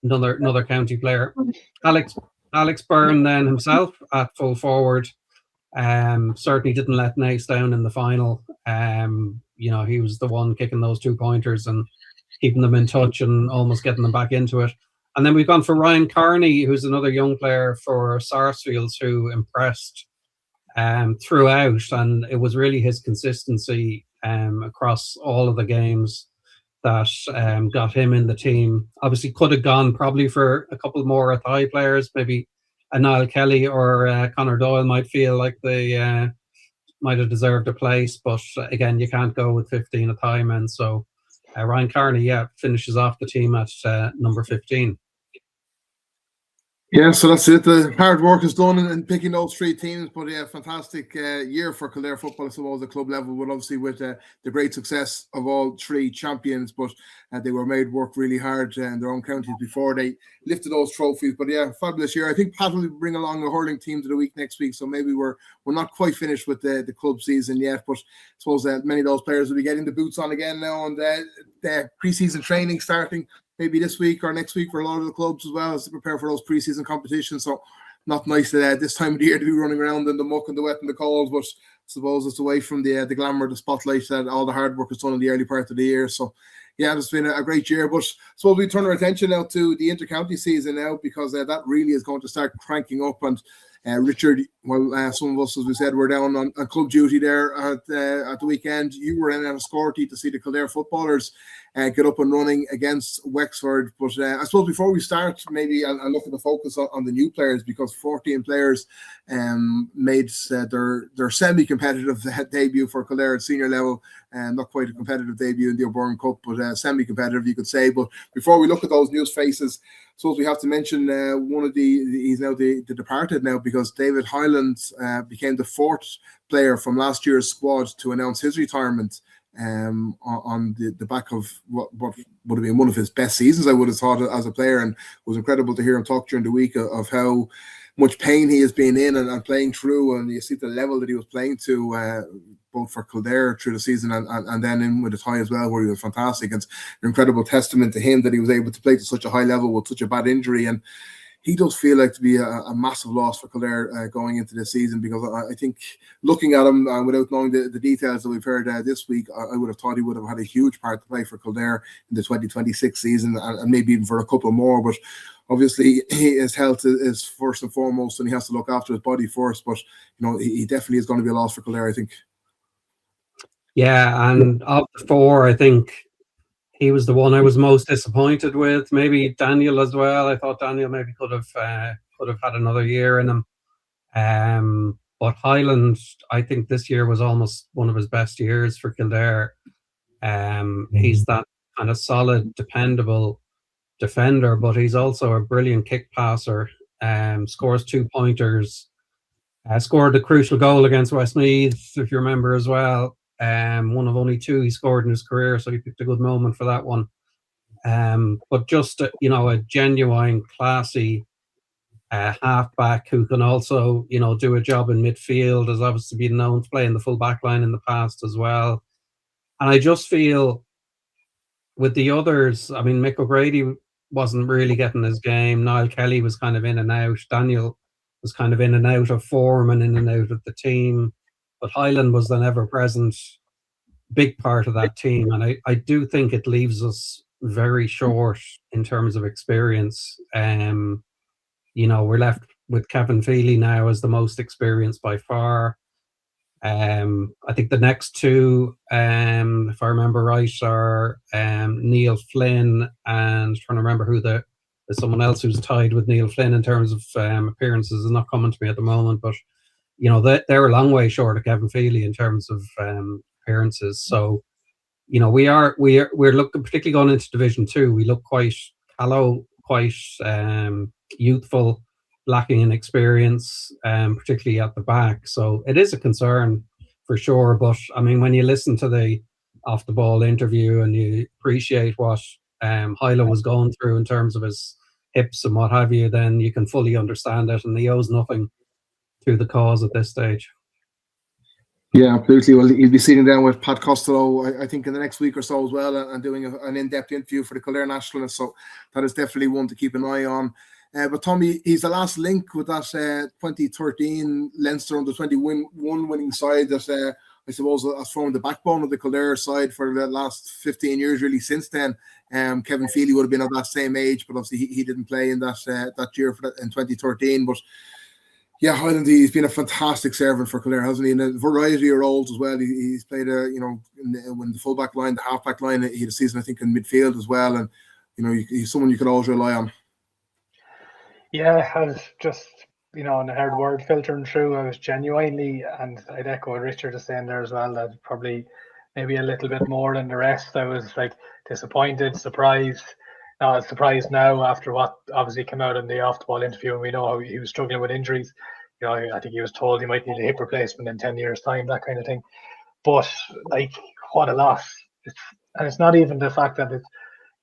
Another county player. Alex Byrne then himself at full forward. Certainly didn't let Naas down in the final. He was the one kicking those 2-pointers and keeping them in touch and almost getting them back into it. And then we've gone for Ryan Carney, who's another young player for Sarsfields who impressed throughout, and it was really his consistency across all of the games that got him in the team. Obviously could have gone probably for a couple more Athy players, maybe a Niall Kelly or Conor Doyle might feel like they might have deserved a place, but again, you can't go with 15 Athy men. So Ryan Carney, finishes off the team at number 15. Yeah, so that's it. The hard work is done in picking those 3 teams, but yeah, fantastic year for Kildare football, I suppose, at club level, but obviously with the great success of all 3 champions, but they were made work really hard in their own counties before they lifted those trophies. But yeah, fabulous year. I think Pat will bring along a hurling team to the week next week, so maybe we're not quite finished with the club season yet, but I suppose many of those players will be getting the boots on again now, and the pre-season training starting maybe this week or next week for a lot of the clubs as well as to prepare for those preseason competitions. So not nice this time of the year to be running around in the muck and the wet and the cold, but I suppose it's away from the glamour, the spotlight that all the hard work is done in the early part of the year. So yeah, it's been a great year. But I suppose we turn our attention now to the inter-county season now, because that really is going to start cranking up. And Richard, well, some of us, as we said, were down on club duty there at the weekend. You were in at a Scorty to see the Kildare footballers get up and running against Wexford. But I suppose before we start, maybe I'll look at the focus on the new players, because 14 players made their semi-competitive debut for Kildare at senior level, and not quite a competitive debut in the O'Byrne Cup, but semi-competitive, you could say. But before we look at those new faces, I suppose we have to mention one of he's now the departed now, because David Hyland became the 4th player from last year's squad to announce his retirement on the back of what would have been one of his best seasons, I would have thought, as a player. And it was incredible to hear him talk during the week of how much pain he has been in and playing through, and you see the level that he was playing to both for Kildare through the season and then in with the tie as well, where he was fantastic. It's an incredible testament to him that he was able to play to such a high level with such a bad injury. And he does feel like to be a massive loss for Kildare going into this season, because I think looking at him without knowing the details that we've heard this week, I would have thought he would have had a huge part to play for Kildare in the 2026 season, and maybe even for a couple more. But obviously his health is first and foremost, and he has to look after his body first. But he definitely is going to be a loss for Kildare, I think. Yeah, and of the 4, I think he was the one I was most disappointed with. Maybe Daniel as well. I thought Daniel maybe could have had another year in him. But Hyland, I think this year was almost one of his best years for Kildare. He's that kind of solid, dependable defender, but he's also a brilliant kick passer. Scores 2 pointers. Scored a crucial goal against Westmeath, if you remember, as well. One of only 2 he scored in his career, so he picked a good moment for that one. But just a genuine, classy halfback who can also do a job in midfield, has obviously been known to play in the full back line in the past as well. And I just feel with the others, I mean, Mick O'Grady wasn't really getting his game. Niall Kelly was kind of in and out. Daniel was kind of in and out of form and in and out of the team. But Hyland was the ever-present big part of that team. And I do think it leaves us very short in terms of experience. We're left with Kevin Feely now as the most experienced by far. I think the next 2, if I remember right, are Neil Flynn, and trying to remember who there's someone else who's tied with Neil Flynn in terms of appearances is not coming to me at the moment, but they're a long way short of Kevin Feely in terms of appearances. So we're looking, particularly going into Division 2, we look quite callow, quite youthful, lacking in experience, particularly at the back. So it is a concern for sure. But I mean, when you listen to the off the ball interview and you appreciate what Hyland was going through in terms of his hips and what have you, then you can fully understand it. And he owes nothing to the cause at this stage. Yeah, absolutely. Well, he'll be sitting down with Pat Costello, I think, in the next week or so as well, and doing an in-depth interview for the Kildare Nationalist. So that is definitely one to keep an eye on. But Tommy, he's the last link with that 2013 Leinster under 21 winning side that I suppose has formed the backbone of the Kildare side for the last 15 years, really. Since then, Kevin Feely would have been of that same age, but obviously he didn't play in that year in 2013. But yeah, Hyland, he's been a fantastic servant for Kildare, hasn't he? In a variety of roles as well. He's played in the full-back line, the half-back line. He had a season, I think, in midfield as well. And, he's someone you can always rely on. Yeah, I was just, and I heard word filtering through. I was genuinely, and I'd echo what Richard is saying there as well, that probably maybe a little bit more than the rest. I was like disappointed, surprised. not surprised now after what obviously came out in the off the ball interview, and we know how he was struggling with injuries. You know, I think he was told he might need a hip replacement in 10 years' time, that kind of thing. But like, what a loss! And it's not even the fact that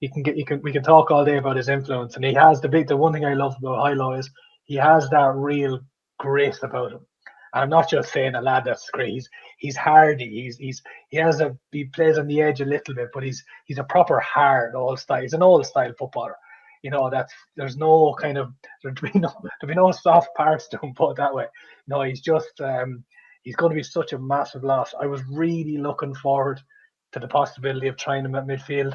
we can talk all day about his influence, and he has the one thing I love about Hilo is he has that real grit about him. And I'm not just saying a lad that's great. He's hardy. He plays on the edge a little bit, but he's a proper hard old style. He's an old style footballer. You know, there'd be no soft parts to him, put it that way. No, he's just he's going to be such a massive loss. I was really looking forward to the possibility of trying him at midfield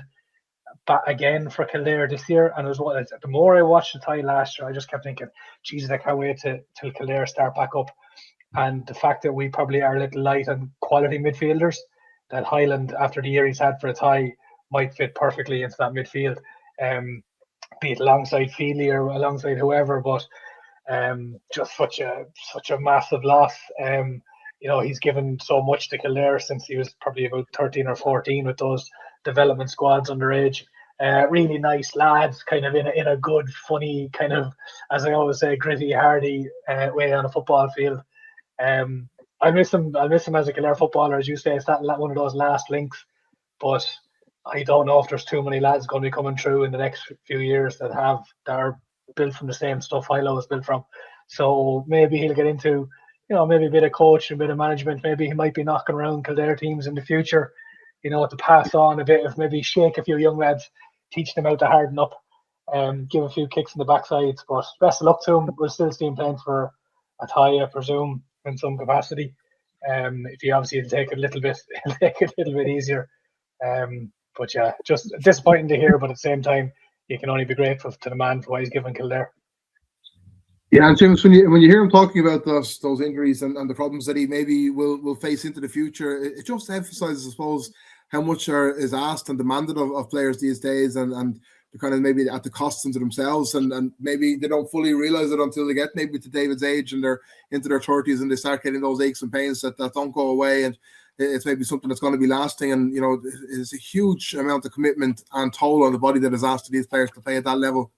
back again for Kildare this year. And the more I watched the tie last year, I just kept thinking, Jesus, I can't wait till Kildare start back up. And the fact that we probably are a little light on quality midfielders, that Hyland, after the year he's had for a tie, might fit perfectly into that midfield, be it alongside Feely or alongside whoever. But just such a massive loss. You know, he's given so much to Kildare since he was probably about 13 or 14 with those development squads underage. Really nice lads, kind of in a good, funny, kind of, as I always say, gritty, hardy way on a football field. I miss him as a Kildare footballer, as you say. It's that one of those last links, but I don't know if there's too many lads going to be coming through in the next few years that are built from the same stuff Hilo was built from. So maybe he'll get into, you know, maybe a bit of coaching, a bit of management. Maybe he might be knocking around Kildare teams in the future, you know, to pass on a bit of, maybe shake a few young lads, teach them how to harden up, give a few kicks in the backsides. But best of luck to him. We'll still see him playing for a tie, I presume, in some capacity. If he obviously take it a little bit easier. But yeah, just disappointing to hear, but at the same time, you can only be grateful to the man for what he's given Kildare. Yeah, and James, when you hear him talking about those injuries and the problems that he maybe will face into the future, it just emphasises, I suppose, how much is asked and demanded of players these days, and they're kind of maybe at the cost to themselves, and maybe they don't fully realise it until they get maybe to David's age and they're into their 30s and they start getting those aches and pains that don't go away, and it's maybe something that's going to be lasting. And, you know, it's a huge amount of commitment and toll on the body that is asked of these players to play at that level.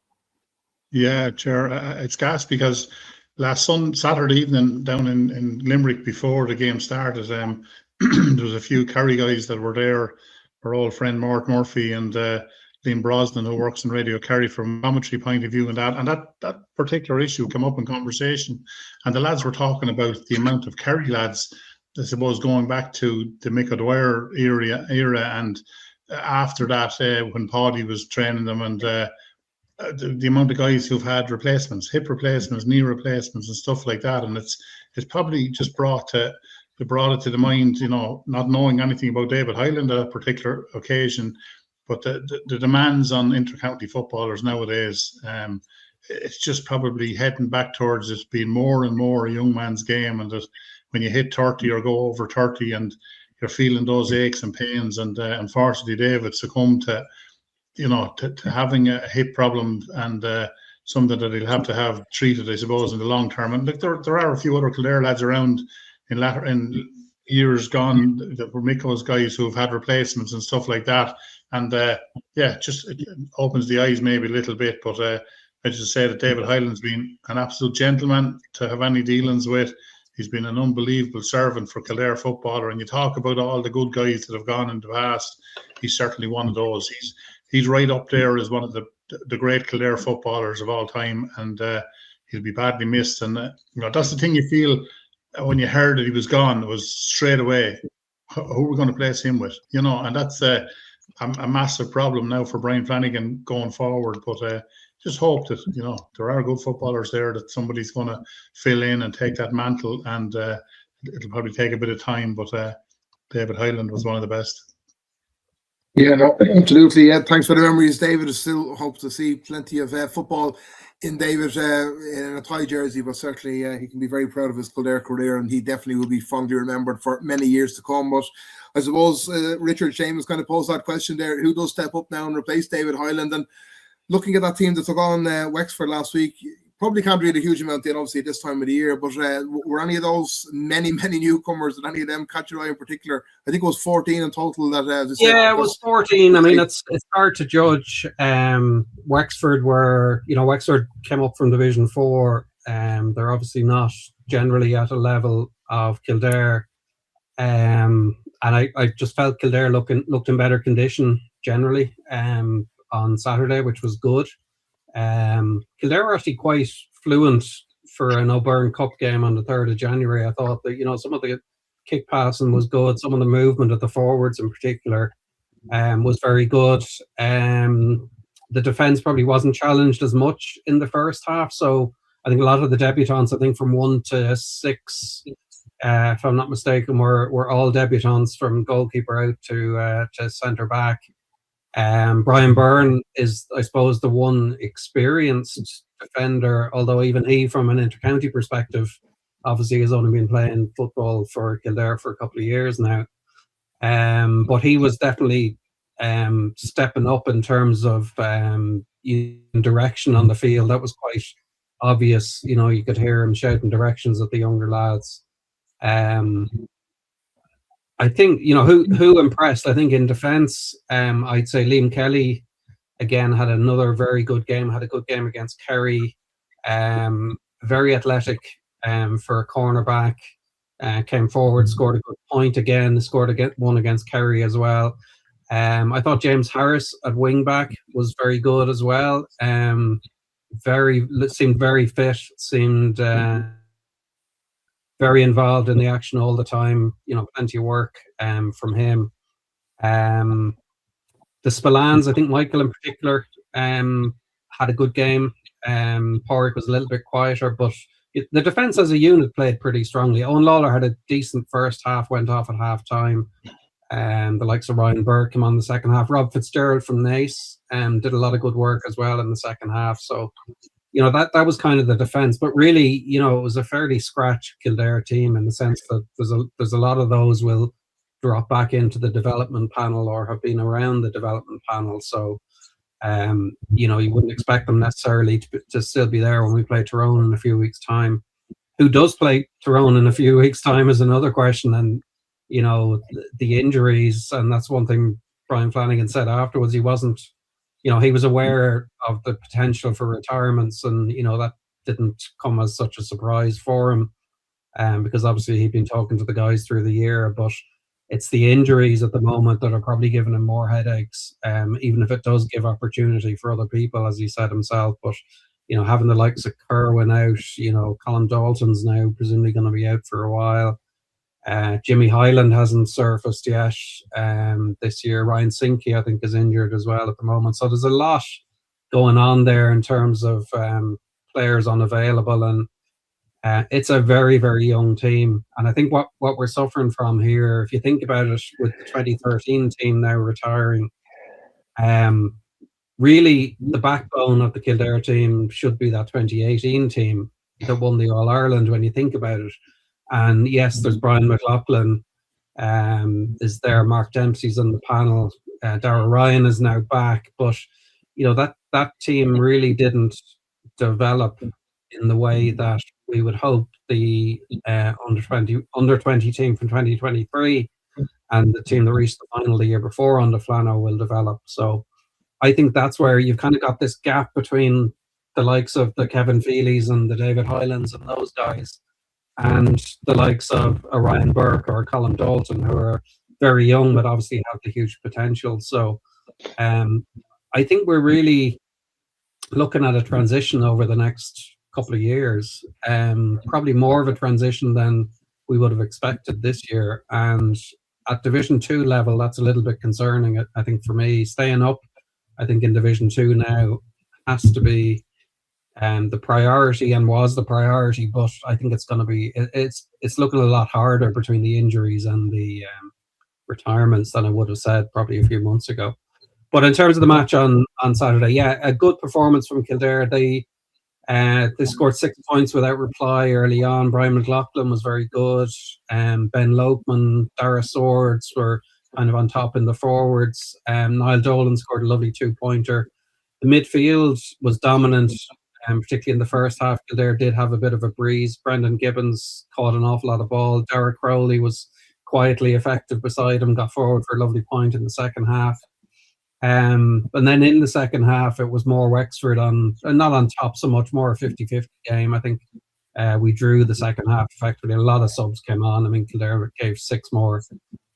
Yeah, Ger, it's gas, because last Saturday evening down in Limerick before the game started, there was a few Kerry guys that were there. Our old friend Mort Murphy and Liam Brosnan, who works in Radio Kerry from a commentary point of view, and that particular issue came up in conversation, and the lads were talking about the amount of Kerry lads, I suppose, going back to the Mick O'Dwyer era, and after that, when Paddy was training them, and the amount of guys who've had replacements, hip replacements, knee replacements, and stuff like that, and it's probably just brought it to the mind, you know, not knowing anything about David Hyland at a particular occasion, but the demands on intercounty footballers nowadays, it's just probably heading back towards it being more and more a young man's game, and that when you hit 30 or go over 30 and you're feeling those aches and pains, and unfortunately David succumbed to, you know, to having a hip problem, and something that he'll have to have treated, I suppose, in the long term. And look, there are a few other Kildare lads around in years gone that were Miko's guys who have had replacements and stuff like that. And yeah, just it opens the eyes maybe a little bit. But I just say that David Hyland's been an absolute gentleman to have any dealings with. He's been an unbelievable servant for Kildare footballer. And you talk about all the good guys that have gone in the past, he's certainly one of those. He's right up there as one of the great Kildare footballers of all time, and he'll be badly missed. And you know, that's the thing you feel when you heard that he was gone. It was straight away, who are we going to place him with? You know, and that's a massive problem now for Brian Flanagan going forward. But just hope that, you know, there are good footballers there, that somebody's going to fill in and take that mantle, and it'll probably take a bit of time. But David Hyland was one of the best. Yeah, no, absolutely. Yeah, thanks for the memories, David. I still hope to see plenty of football in David in a tie jersey, but certainly he can be very proud of his Kildare career, and he definitely will be fondly remembered for many years to come. But I suppose Richard Seamus kind of posed that question there: who does step up now and replace David Hyland? And looking at that team that took on Wexford last week, probably can't read a huge amount in, obviously, at this time of the year, but were any of those many newcomers, did any of them catch your eye in particular? I think it was 14 in total that it was 14. I mean, it's hard to judge. Wexford came up from Division 4. They're obviously not generally at a level of Kildare. And I just felt Kildare looked in better condition generally on Saturday, which was good. Kildare were actually quite fluent for an O'Byrne Cup game on the 3rd of January. I thought that, some of the kick passing was good. Some of the movement of the forwards in particular was very good. The defence probably wasn't challenged as much in the first half. So I think a lot of the debutants, I think from 1 to 6, if I'm not mistaken, were all debutants from goalkeeper out to centre back. Brian Byrne is, I suppose, the one experienced defender, although even he, from an intercounty perspective, obviously has only been playing football for Kildare for a couple of years now. But he was definitely stepping up in terms of direction on the field. That was quite obvious. You could hear him shouting directions at the younger lads. I think, who impressed, I think in defence, I'd say Liam Kelly, again, had another very good game, had a good game against Kerry, very athletic for a cornerback, came forward, scored a good point again, scored one against Kerry as well. I thought James Harris at wing back was very good as well. Seemed very fit, seemed very involved in the action all the time. Plenty of work from him. The Spillans, I think Michael in particular, had a good game. Porrick was a little bit quieter, but the defence as a unit played pretty strongly. Owen Lawler had a decent first half, went off at half time. The likes of Ryan Burke came on the second half. Rob Fitzgerald from Naas did a lot of good work as well in the second half. So, that was kind of the defence. But really, it was a fairly scratch Kildare team in the sense that there's a lot of those will drop back into the development panel or have been around the development panel. So, you wouldn't expect them necessarily to still be there when we play Tyrone in a few weeks' time. Who does play Tyrone in a few weeks' time is another question. And, the injuries, and that's one thing Brian Flanagan said afterwards. He wasn't, he was aware of the potential for retirements, and, that didn't come as such a surprise for him, because obviously he'd been talking to the guys through the year, but it's the injuries at the moment that are probably giving him more headaches, even if it does give opportunity for other people, as he said himself. But, having the likes of Kerwin out, Colin Dalton's now presumably going to be out for a while. Jimmy Hyland hasn't surfaced yet this year. Ryan Sinke, I think, is injured as well at the moment. So there's a lot going on there in terms of players unavailable, and it's a very, very young team. And I think what we're suffering from here, if you think about it, with the 2013 team now retiring, really the backbone of the Kildare team should be that 2018 team that won the All-Ireland, when you think about it. And yes, there's Brian McLaughlin, is there, Mark Dempsey's on the panel, Darragh Ryan is now back, but that team really didn't develop in the way that we would hope the under 20 team from 2023 and the team that reached the final the year before under Flano will develop. So I think that's where you've kind of got this gap between the likes of the Kevin Feelys and the David Hylands and those guys, and the likes of Ryan Burke or Colin Dalton, who are very young but obviously have the huge potential. So I think we're really looking at a transition over the next couple of years, probably more of a transition than we would have expected this year. And at Division 2 level, that's a little bit concerning, I think, for me. Staying up, I think, in Division 2 now has to be the priority, and was the priority, but I think it's going to be, it's looking a lot harder between the injuries and the retirements than I would have said probably a few months ago. But in terms of the match on Saturday, yeah, a good performance from Kildare. They scored 6 points without reply early on. Brian McLaughlin was very good. Ben Lopeman, Dara Swords were kind of on top in the forwards. Niall Dolan scored a lovely 2-pointer. The midfield was dominant. particularly in the first half. Kildare did have a bit of a breeze. Brendan Gibbons caught an awful lot of ball. Derek Crowley was quietly effective beside him, got forward for a lovely point in the second half. And then in the second half, it was more Wexford not on top so much, more a 50-50 game. I think we drew the second half effectively. A lot of subs came on. I mean, Kildare gave 6 more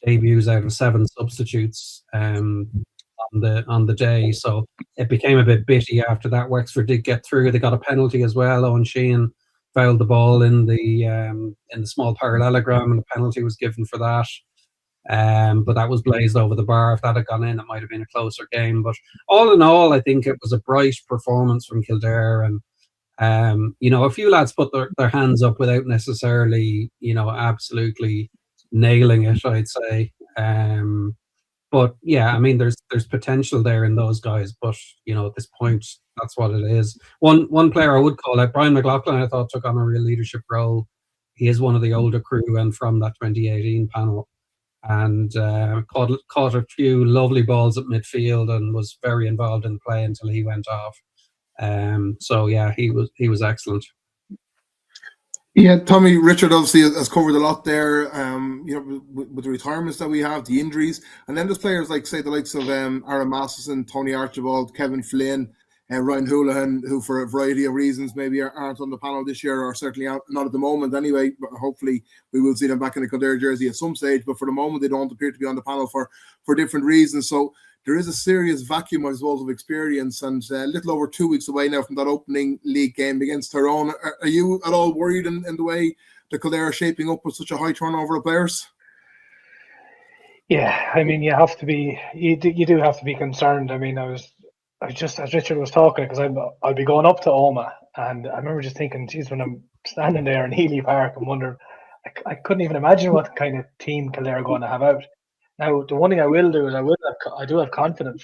debuts out of 7 substitutes on the day. So it became a bit bitty after that. Wexford did get through. They got a penalty as well. Owen Sheehan fouled the ball in the small parallelogram, and the penalty was given for that. But that was blazed over the bar. If that had gone in, it might have been a closer game. But all in all, I think it was a bright performance from Kildare, and a few lads put their hands up without necessarily, absolutely nailing it, I'd say. But yeah, I mean, there's potential there in those guys. But at this point, that's what it is. One player I would call out, Brian McLaughlin, I thought took on a real leadership role. He is one of the older crew and from that 2018 panel. And caught a few lovely balls at midfield and was very involved in the play until he went off. So yeah, he was excellent. Yeah, Tommy, Richard obviously has covered a lot there. With the retirements that we have, the injuries, and then there's players like, say, the likes of Aaron Masterson, Tony Archibald, Kevin Flynn, and Ryan Houlihan, who for a variety of reasons maybe aren't on the panel this year, or certainly not at the moment anyway. But hopefully we will see them back in the Kildare jersey at some stage. But for the moment, they don't appear to be on the panel for different reasons. So there is a serious vacuum, I suppose, of experience, and a little over 2 weeks away now from that opening league game against Tyrone. Are you at all worried in the way the Kildare are shaping up with such a high turnover of players? Yeah, I mean, you do have to be concerned. I mean, I was just, as Richard was talking, because I'll be going up to Omagh, and I remember just thinking, geez, when I'm standing there in Healy Park, I'm wondering, I couldn't even imagine what kind of team Kildare are going to have out. Now, the one thing I will do is I do have confidence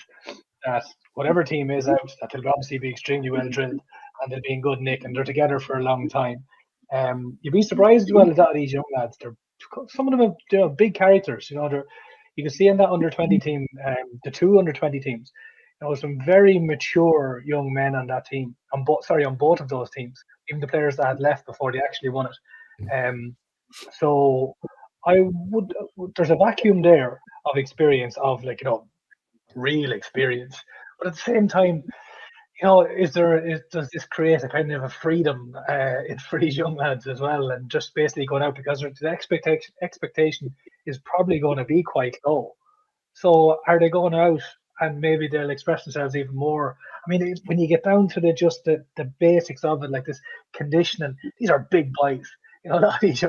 that whatever team is out, that they'll obviously be extremely well drilled and they'll be in good nick, and they're together for a long time. You'd be surprised as well as that these young lads. Some of them are big characters. You can see in that under 20 team, the 2 under 20 teams. Some very mature young men on that team, on both of those teams, even the players that had left before they actually won it. So there's a vacuum there of experience, of real experience. But at the same time, does this create a kind of a freedom for these young lads as well, and just basically going out, because the expectation is probably going to be quite low. So are they going out and maybe they'll express themselves even more? I mean, when you get down to the basics of it, like this conditioning, these are big boys. These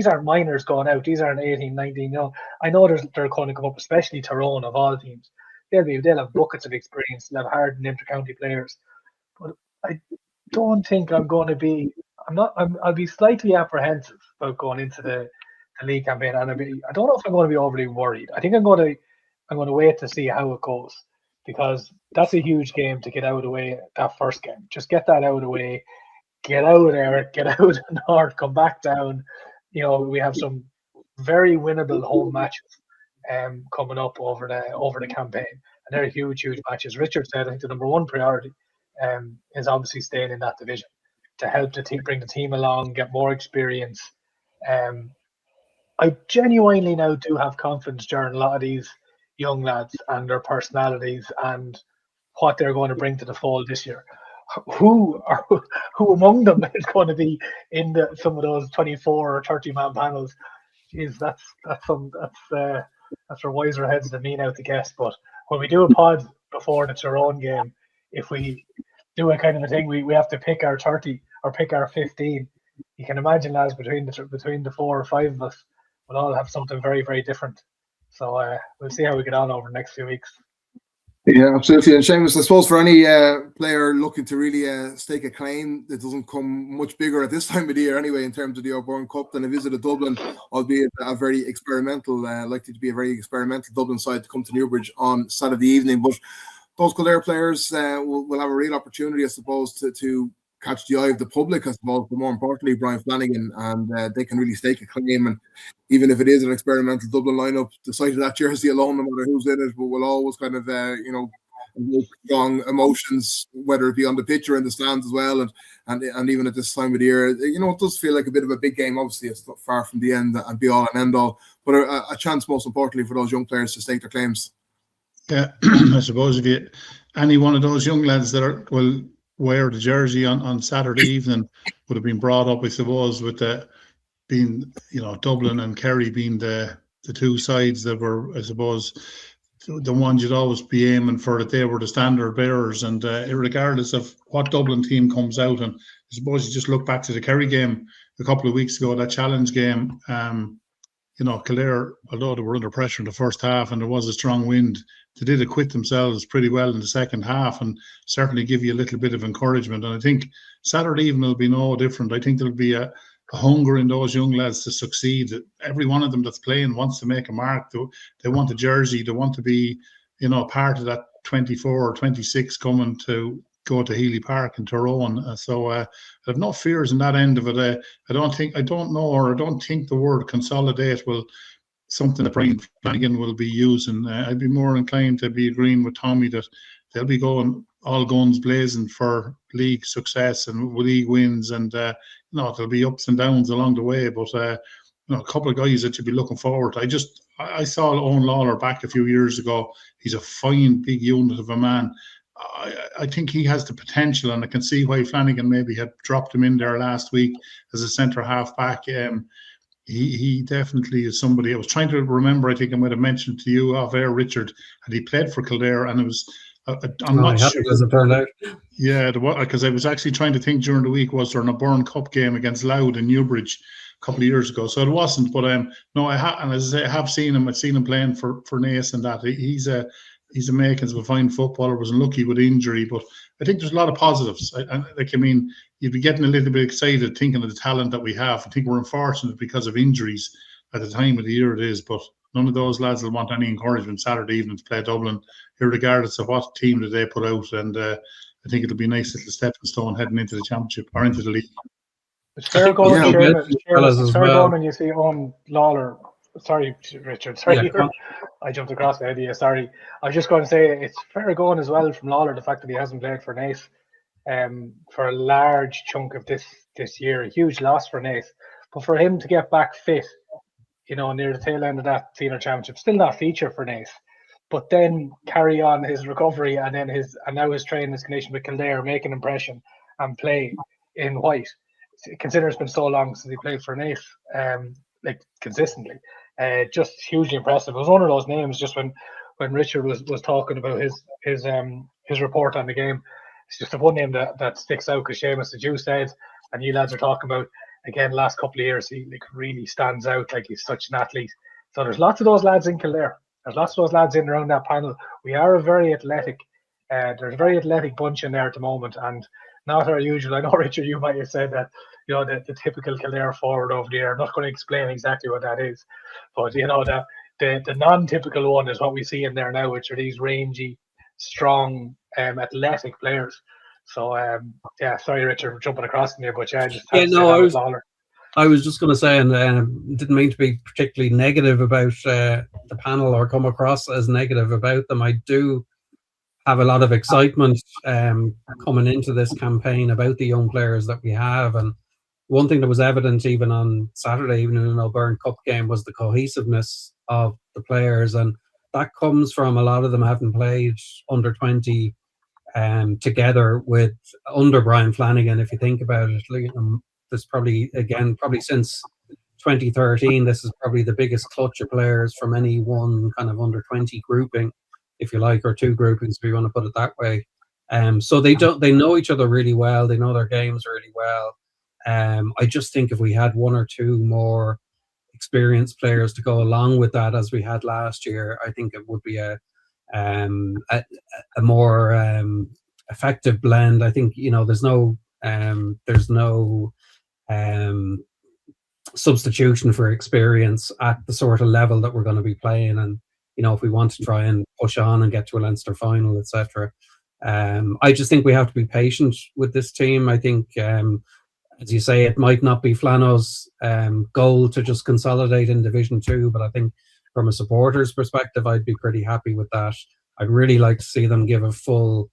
aren't minors going out. These aren't 18, 19. I know they're going to come up, especially Tyrone of all teams. They'll have buckets of experience. They'll have hardened inter-county players. But I don't think I'm going to be. I'll be slightly apprehensive about going into the league campaign, and I don't know if I'm going to be overly worried. I think I'm going to wait to see how it goes, because that's a huge game to get out of the way. That first game, just get that out of the way. Get out of there, get out of the north, come back down. We have some very winnable home matches coming up over the campaign, and they're huge matches. Richard said, I think the number one priority is obviously staying in that division to help the team, bring the team along, get more experience. I genuinely now do have confidence during a lot of these young lads and their personalities and what they're going to bring to the fold this year. Who among them is going to be in some of those 24 or 30 man panels? Jeez, that's for wiser heads than me now to guess. But when we do a pod before the Tyrone game, if we do a kind of a thing, we have to pick our 30 or pick our 15. You can imagine, lads, between the 4 or 5 of us, we'll all have something very, very different. So we'll see how we get on over the next few weeks. Yeah, absolutely. And Seamus, I suppose for any player looking to really stake a claim, it doesn't come much bigger at this time of the year anyway, in terms of the O'Byrne Cup, than a visit to Dublin, albeit a very experimental, likely to be a very experimental Dublin side to come to Newbridge on Saturday evening. But those Kildare players will have a real opportunity, I suppose, to catch the eye of the public, I suppose, but more importantly, Brian Flanagan, and they can really stake a claim. And even if it is an experimental Dublin lineup, the sight of that jersey alone, no matter who's in it, will always kind of, evoke strong emotions, whether it be on the pitch or in the stands as well, and even at this time of the year, it does feel like a bit of a big game. Obviously, it's not far from the end and be all and end all, but a chance, most importantly, for those young players to stake their claims. Yeah, I suppose if any one of those young lads that will wear the jersey on Saturday evening would have been brought up, I suppose, with being, Dublin and Kerry being the two sides that were, I suppose, the ones you'd always be aiming for, that they were the standard bearers, and regardless of what Dublin team comes out, and I suppose you just look back to the Kerry game a couple of weeks ago, that challenge game. Kildare, although they were under pressure in the first half and there was a strong wind, they did acquit themselves pretty well in the second half and certainly give you a little bit of encouragement. And I think Saturday evening will be no different. I think there'll be a hunger in those young lads to succeed. Every one of them that's playing wants to make a mark. They want a jersey. They want to be, part of that 24 or 26 coming to go to Healy Park in Tyrone. So I have no fears in that end of it. I don't think the word consolidate will something that Brian Flanagan will be using. I'd be more inclined to be agreeing with Tommy that they'll be going all guns blazing for league success and league wins, and there'll be ups and downs along the way, but a couple of guys that you'd be looking forward to. I saw Owen Lawler back a few years ago. He's a fine big unit of a man. I think he has the potential, and I can see why Flanagan maybe had dropped him in there last week as a centre half back. He definitely is somebody. I was trying to remember, I think I might have mentioned to you off air, Richard, and he played for Kildare, and it was, I'm not sure. As it turned out. Yeah, because I was actually trying to think during the week, was there a Burn Cup game against Louth in Newbridge a couple of years ago? So it wasn't, but no, I have, and as I say, I have seen him. I've seen him playing for Naas and that. He's a makings of a fine footballer. Was unlucky with injury, but I think there's a lot of positives. You'd be getting a little bit excited thinking of the talent that we have. I think we're unfortunate because of injuries at the time of the year it is, but none of those lads will want any encouragement Saturday evening to play Dublin, regardless of what team that they put out. And I think it'll be a nice little stepping stone heading into the championship or into the league. It's fair going, it's fair going when you see Owen Lawler. Sorry, Richard. Sorry, I jumped across the idea. Sorry. I was just going to say it's fair going as well from Lawler, the fact that he hasn't played for Naas for a large chunk of this year. A huge loss for Naas. But for him to get back fit, near the tail end of that senior championship, still not feature for Naas, but then carry on his recovery and now his training, his connection with Kildare, make an impression and play in white. Consider it's been so long since he played for Naas, consistently. Just hugely impressive. It was one of those names just when Richard was talking about his report on the game. It's just the one name that sticks out because Seamus, as you said, and you lads are talking about, again, last couple of years, he really stands out, like he's such an athlete. So there's lots of those lads in Kildare. There's lots of those lads in around that panel. We are a very athletic, there's a very athletic bunch in there at the moment, and not our usual. I know, Richard, you might have said that, the typical Kildare forward over there. I'm not going to explain exactly what that is, but the non-typical one is what we see in there now, which are these rangy, strong, athletic players. So sorry, Richard, for jumping across in there, but I was just going to say, and didn't mean to be particularly negative about the panel or come across as negative about them. I do have a lot of excitement coming into this campaign about the young players that we have, and one thing that was evident even on Saturday, even in an O'Byrne Cup game, was the cohesiveness of the players, and that comes from a lot of them having played under 20 together under Brian Flanagan. If you think about it, there's probably since 2013, this is probably the biggest clutch of players from any one kind of under 20 grouping, if you like, or two groupings, if you want to put it that way. So they know each other really well. They know their games really well. I just think if we had one or two more experienced players to go along with that, as we had last year, I think it would be a more effective blend. I think there's no substitution for experience at the sort of level that we're going to be playing, and if we want to try and push on and get to a Leinster final, etc. I just think we have to be patient with this team. I think, as you say, it might not be Flano's goal to just consolidate in Division 2, but I think from a supporter's perspective, I'd be pretty happy with that. I'd really like to see them give a full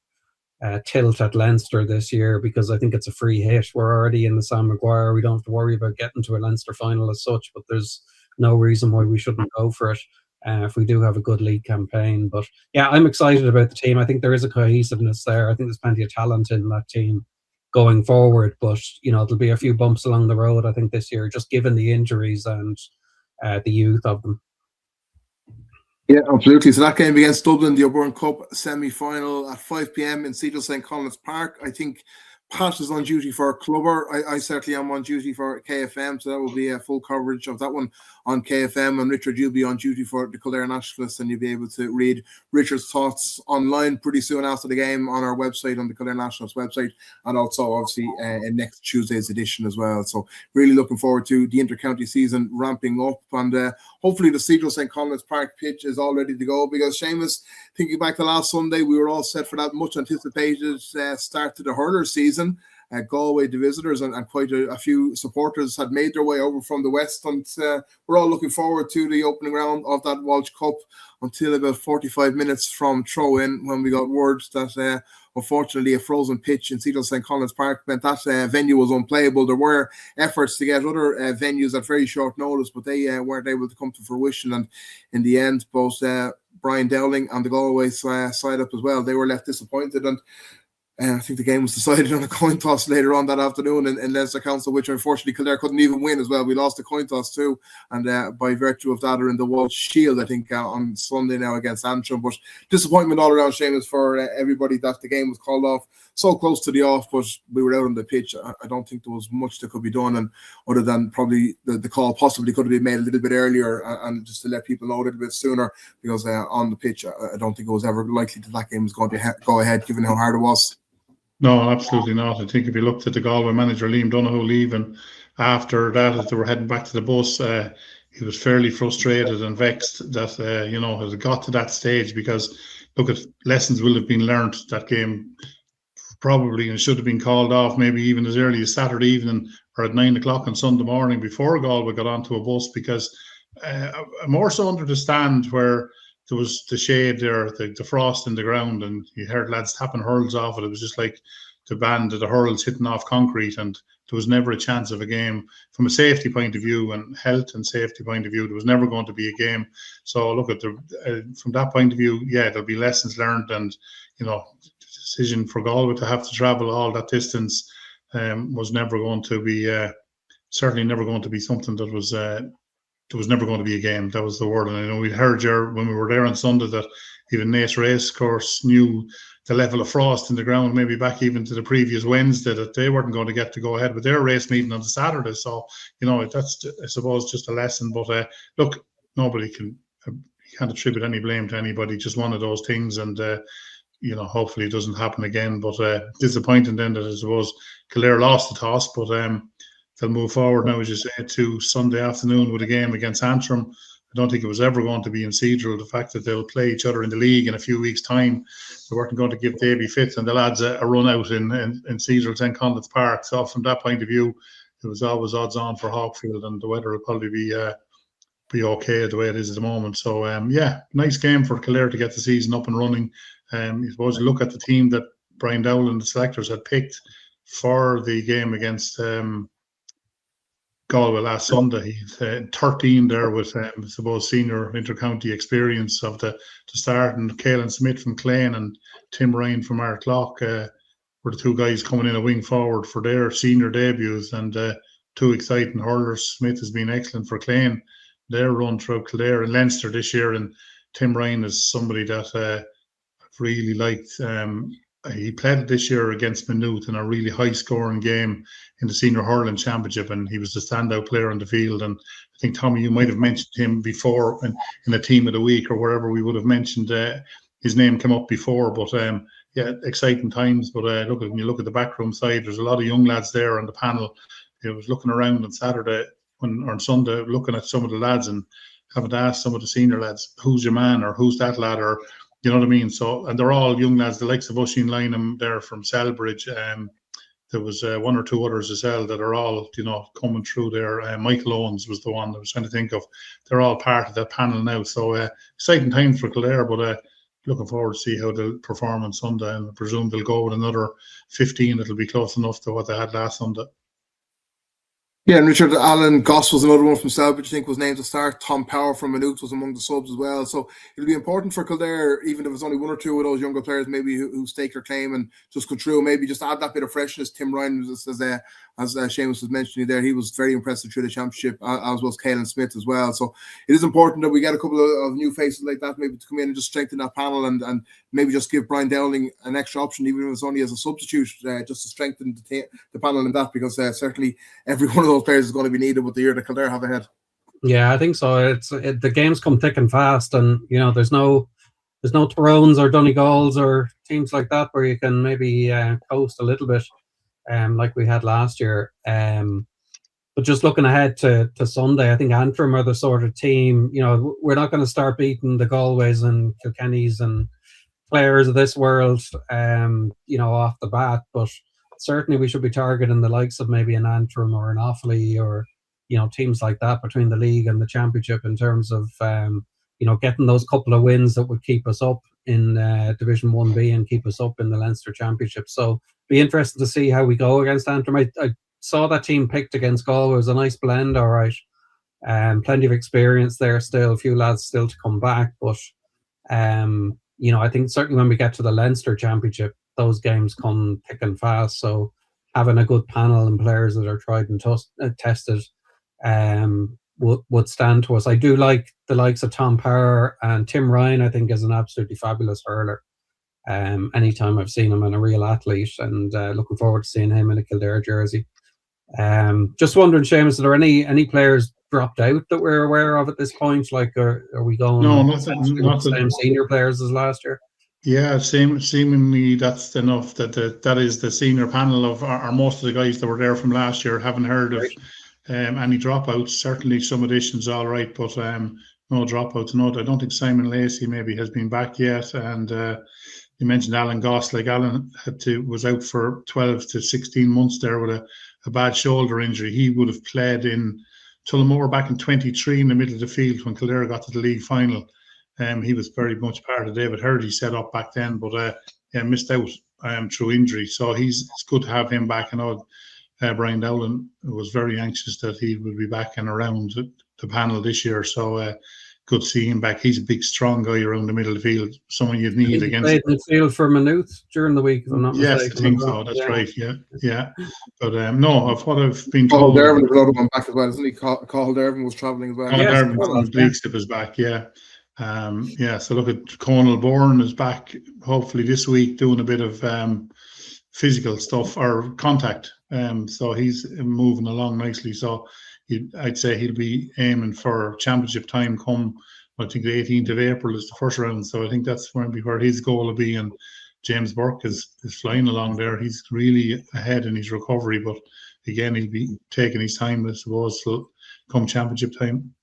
tilt at Leinster this year, because I think it's a free hit. We're already in the Sam Maguire. We don't have to worry about getting to a Leinster final as such, but there's no reason why we shouldn't go for it if we do have a good league campaign. But yeah, I'm excited about the team. I think there is a cohesiveness there. I think there's plenty of talent in that team going forward, but there'll be a few bumps along the road, I think, this year, just given the injuries and the youth of them. Yeah, absolutely. So that game against Dublin, the O'Byrne Cup semi-final at 5 p.m. in Cedar St. Collins Park. I think Pat is on duty for Clubber. I certainly am on duty for KFM, so that will be a full coverage of that one on KFM. And Richard, you'll be on duty for the Kildare Nationalist, and you'll be able to read Richard's thoughts online pretty soon after the game on our website, on the Kildare Nationalist website, and also obviously in next Tuesday's edition as well. So really looking forward to the inter-county season ramping up, and hopefully the Cedar St. Collins Park pitch is all ready to go, because Seamus, thinking back to last Sunday, we were all set for that much anticipated start to the hurlers season. Galway, the visitors, and quite a few supporters had made their way over from the west, and we're all looking forward to the opening round of that Walsh Cup until about 45 minutes from throw-in, when we got word that unfortunately a frozen pitch in Cedar St. Collins Park meant that venue was unplayable. There were efforts to get other venues at very short notice, but they weren't able to come to fruition, and in the end both Brian Dowling and the Galway side up as well, they were left disappointed. And I think the game was decided on a coin toss later on that afternoon in Leinster Council, which unfortunately Kildare couldn't even win as well. We lost the coin toss too, and by virtue of that are in the Walsh Shield, I think, on Sunday now against Antrim. But disappointment all around, Seamus, for everybody that the game was called off so close to the off, but we were out on the pitch. I don't think there was much that could be done, and other than probably the call possibly could have been made a little bit earlier and just to let people know a little bit sooner, because on the pitch, I don't think it was ever likely that game was going to go ahead, given how hard it was. No, absolutely not. I think if you looked at the Galway manager, Liam Donoghue, leaving after that, as they were heading back to the bus, he was fairly frustrated and vexed that, it got to that stage, because, look, at lessons will have been learned. That game probably and should have been called off maybe even as early as Saturday evening or at 9 o'clock on Sunday morning before Galway got onto a bus, because more so under the stand where there was the shade there, the frost in the ground, and you heard lads tapping hurls off it. It was just like the band of the hurls hitting off concrete, and there was never a chance of a game. From a safety point of view and health and safety point of view, there was never going to be a game. So look at from that point of view, yeah, there'll be lessons learned, and the decision for Galway to have to travel all that distance was never going to be certainly never going to be something that was. There was never going to be a game. That was the word. And I know we heard when we were there on Sunday that even Nate Race course knew the level of frost in the ground, maybe back even to the previous Wednesday, that they weren't going to get to go ahead with their race meeting on the Saturday. So, that's, I suppose, just a lesson. But look, nobody can't attribute any blame to anybody. Just one of those things. And, hopefully it doesn't happen again. But disappointing then that, I suppose, Kildare lost the toss. But they'll move forward now, as you say, to Sunday afternoon with a game against Antrim. I don't think it was ever going to be in Cedral. The fact that they'll play each other in the league in a few weeks' time, they weren't going to give Davy Fitz and the lads a run out in Cedral St. Collins Park. So from that point of view, it was always odds on for Hawkfield, and the weather will probably be okay the way it is at the moment. So nice game for Kildare to get the season up and running. I suppose you look at the team that Brian Dowell and the selectors had picked for the game against Galway last Sunday. He's 13 there with, I suppose, senior inter-county experience of the start, and Caelan Smith from Clane and Tim Ryan from Arklock were the two guys coming in a wing forward for their senior debuts, and two exciting hurlers. Smith has been excellent for Clane, their run through Kildare and Leinster this year, and Tim Ryan is somebody that I've really liked. He played this year against Maynooth in a really high-scoring game in the Senior Hurling Championship, and he was the standout player on the field. And I think, Tommy, you might have mentioned him before in a Team of the Week or wherever we would have mentioned his name came up before. But, exciting times. But look, when you look at the backroom side, there's a lot of young lads there on the panel. I was looking around on Saturday or on Sunday, looking at some of the lads and having to ask some of the senior lads, who's your man, or who's that lad, or you know what I mean? So, and they're all young lads, the likes of Oisin Lynham there from Selbridge. There was one or two others as well that are all, coming through there. Michael Owens was the one I was trying to think of. They're all part of that panel now. So, exciting times for Kildare. But looking forward to see how they'll perform on Sunday, and I presume they'll go with another 15 that'll be close enough to what they had last Sunday. Yeah, and Richard, Alan Goss was another one from Selbridge, I think, was named to start. Tom Power from Maynooth was among the subs as well. So it'll be important for Kildare, even if it's only one or two of those younger players maybe who stake their claim and just go through, maybe just add that bit of freshness. Tim Ryan, as Seamus was mentioning there, he was very impressive through the championship, as was Caelan Smith as well. So it is important that we get a couple of new faces like that maybe to come in and just strengthen that panel and maybe just give Brian Dowling an extra option, even if it's only as a substitute, just to strengthen the panel in that, because certainly every one of those players is going to be needed with the year that Kildare have ahead. Yeah, I think so. The games come thick and fast, and there's no Tyrones or Donegals or teams like that where you can maybe coast a little bit, like we had last year. But just looking ahead to Sunday, I think Antrim are the sort of team. We're not going to start beating the Galways and Kilkennys and players of this world, off the bat, but certainly we should be targeting the likes of maybe an Antrim or an Offaly or teams like that between the league and the championship, in terms of getting those couple of wins that would keep us up in Division 1B and keep us up in the Leinster Championship. So be interested to see how we go against Antrim. I saw that team picked against Galway. It was a nice blend, all right. Plenty of experience there still, a few lads still to come back, but I think certainly when we get to the Leinster Championship, those games come thick and fast. So having a good panel and players that are tried and tested would stand to us. I do like the likes of Tom Power and Tim Ryan. I think is an absolutely fabulous hurler. Anytime I've seen him, and a real athlete, and looking forward to seeing him in a Kildare jersey. Just wondering, Seamus, are there any players dropped out that we're aware of at this point? Like, are we going? No, not the same senior players as last year. Yeah, seemingly that's enough. That is the senior panel of our most of the guys that were there from last year. Haven't heard of any dropouts. Certainly some additions, all right, but no dropouts. No, I don't think Simon Lacey maybe has been back yet. And you mentioned Alan Goss. Like, Alan was out for 12 to 16 months there with a bad shoulder injury. He would have played in Tullamore back in 23 in the middle of the field when Kildare got to the league final. He was very much part of David Hurley set up back then, but missed out through injury. So it's good to have him back. I know Brian Dowling was very anxious that he would be back and around the panel this year. So good to see him back. He's a big, strong guy around the middle of the field. Someone you'd need against. He played midfield for Maynooth during the week, if I'm not mistaken. Yes, I think so. That's right. Yeah. But no, of what I've been told. Cathal Dervin is another one back as well, isn't he? Cathal Dervin was travelling as well. Cathal Dervin, Bleakstip is back. Yeah. So look at Conal Bourne is back hopefully this week doing a bit of physical stuff or contact. So he's moving along nicely. So I'd say he'll be aiming for championship time come, I think the 18th of April is the first round. So I think that's maybe where his goal will be. And James Burke is flying along there. He's really ahead in his recovery, but again, he'll be taking his time, I suppose, to come championship time.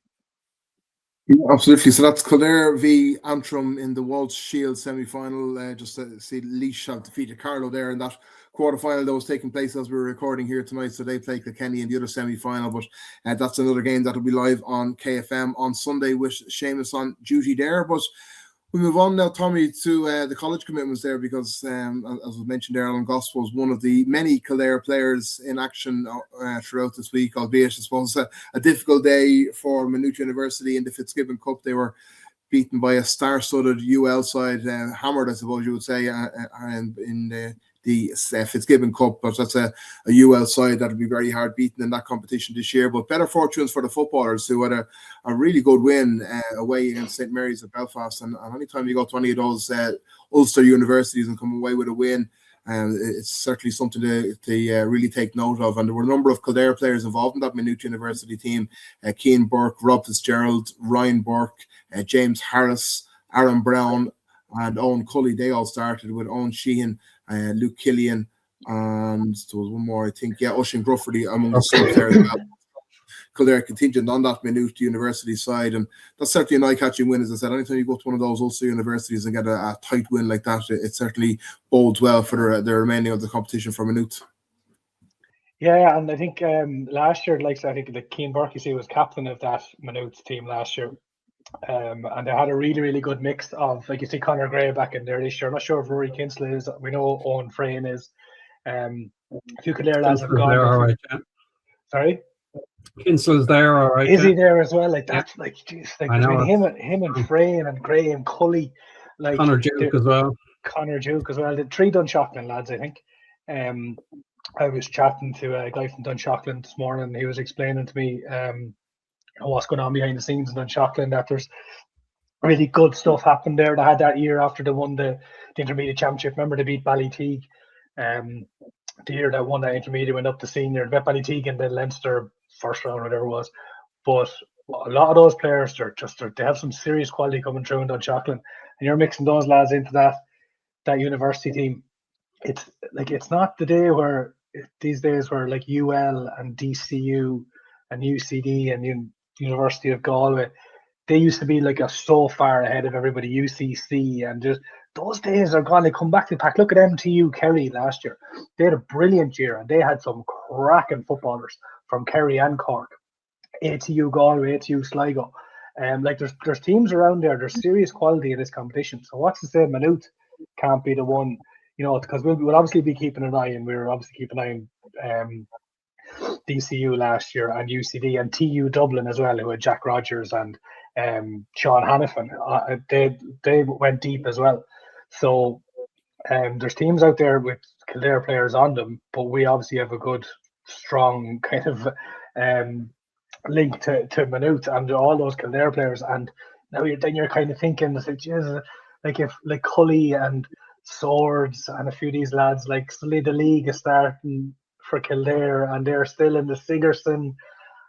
Yeah, absolutely. So that's Kildare v Antrim in the Walsh Shield semi-final. Just to see Laois have defeated Carlow there in that quarter-final that was taking place as we were recording here tonight. So they play Kilkenny in the other semi-final, but that's another game that will be live on KFM on Sunday with Seamus on duty there. But we move on now, Tommy, to the college commitments there, because as was mentioned there, Alan Goss was one of the many Kildare players in action throughout this week, albeit I suppose a difficult day for Maynooth University in the Fitzgibbon Cup. They were beaten by a star-studded UL side, hammered, I suppose you would say, in the Fitzgibbon Cup, but that's a UL side that will be very hard beaten in that competition this year. But better fortunes for the footballers, who had a really good win away against St Mary's of Belfast. And anytime you go to any of those Ulster universities and come away with a win, it's certainly something to really take note of. And there were a number of Kildare players involved in that Maynooth University team: Cian Burke, Rob Fitzgerald, Ryan Burke, James Harris, Aaron Brown, and Owen Cully. They all started with Owen Sheehan, Luke Killian, and there was one more, I think, Oisin Grufferty among the subs there as well. Kildare contingent on that Maynooth University side, and that's certainly an eye-catching win. As I said, anytime you go to one of those Ulster universities and get a tight win like that, it certainly bodes well for the remaining of the competition for Maynooth. Yeah, and I think last year, I think Cian Burke, was captain of that Maynooth team last year. And they had a really, really good mix of, like you see, Conor Gray back in there this year. I'm not sure if Rory Kinsella is. We know Owen Frayne is. A few Kildare lads have gone. There, all right, yeah. Sorry? Kinsel's there, all right. Is yeah. he there as well? Like that's like, geez, like I know, between him and Frayne and Gray and Cully, like Conor Duke as well. Conor Duke as well. The 3 Dunshaughlin lads, I think. I was chatting to a guy from Dunshaughlin this morning. He was explaining to me what's going on behind the scenes in Dunshaughlin, that there's really good stuff happened there. They had that year after they won the intermediate championship. Remember, they beat Ballyteague. The year that won that intermediate, went up to senior. They beat Ballyteague in the Leinster first round, whatever it was. But a lot of those players, they have some serious quality coming through in Dunshaughlin. And you're mixing those lads into that university team. It's not the day where these days where like UL and DCU and UCD and University of Galway, they used to be like so far ahead of everybody. UCC, and just those days are gone. They come back to the pack. Look at MTU Kerry last year. They had a brilliant year, and they had some cracking footballers from Kerry and Cork. ATU Galway, ATU Sligo. Like there's teams around there. There's serious quality in this competition. So what's to say Maynooth can't be the one? Because we'll obviously be keeping an eye, and we were obviously keeping an eye on DCU last year and UCD and TU Dublin as well, who had Jack Rogers and Sean Hannafin. They went deep as well. So there's teams out there with Kildare players on them, but we obviously have a good, strong kind of link to Maynooth and all those Kildare players. And now you're kind of thinking, like if like Cully and Swords and a few of these lads, like suddenly the league is starting for Kildare and they're still in the Sigerson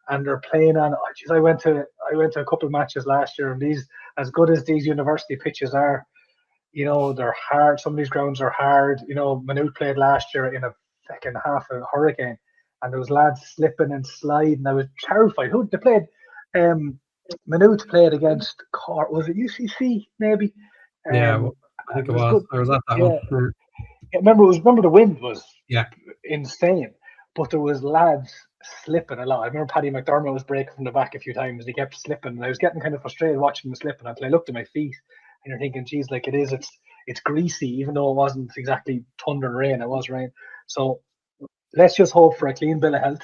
and they're playing on. I went to a couple of matches last year, and these, as good as these university pitches are, they're hard. Some of these grounds are hard. Maynooth played last year in a second half of hurricane, and there was lads slipping and sliding. I was terrified. Who they played? Maynooth played against Cork. Was it UCC maybe? Yeah, I think it was. I was at that one. Yeah, remember the wind was insane, but there was lads slipping a lot. I remember Paddy McDermott was breaking from the back a few times. He kept slipping, and I was getting kind of frustrated watching him slipping until I looked at my feet, and you're thinking, geez, like it's greasy, even though it wasn't exactly thunder and rain. It was rain. So let's just hope for a clean bill of health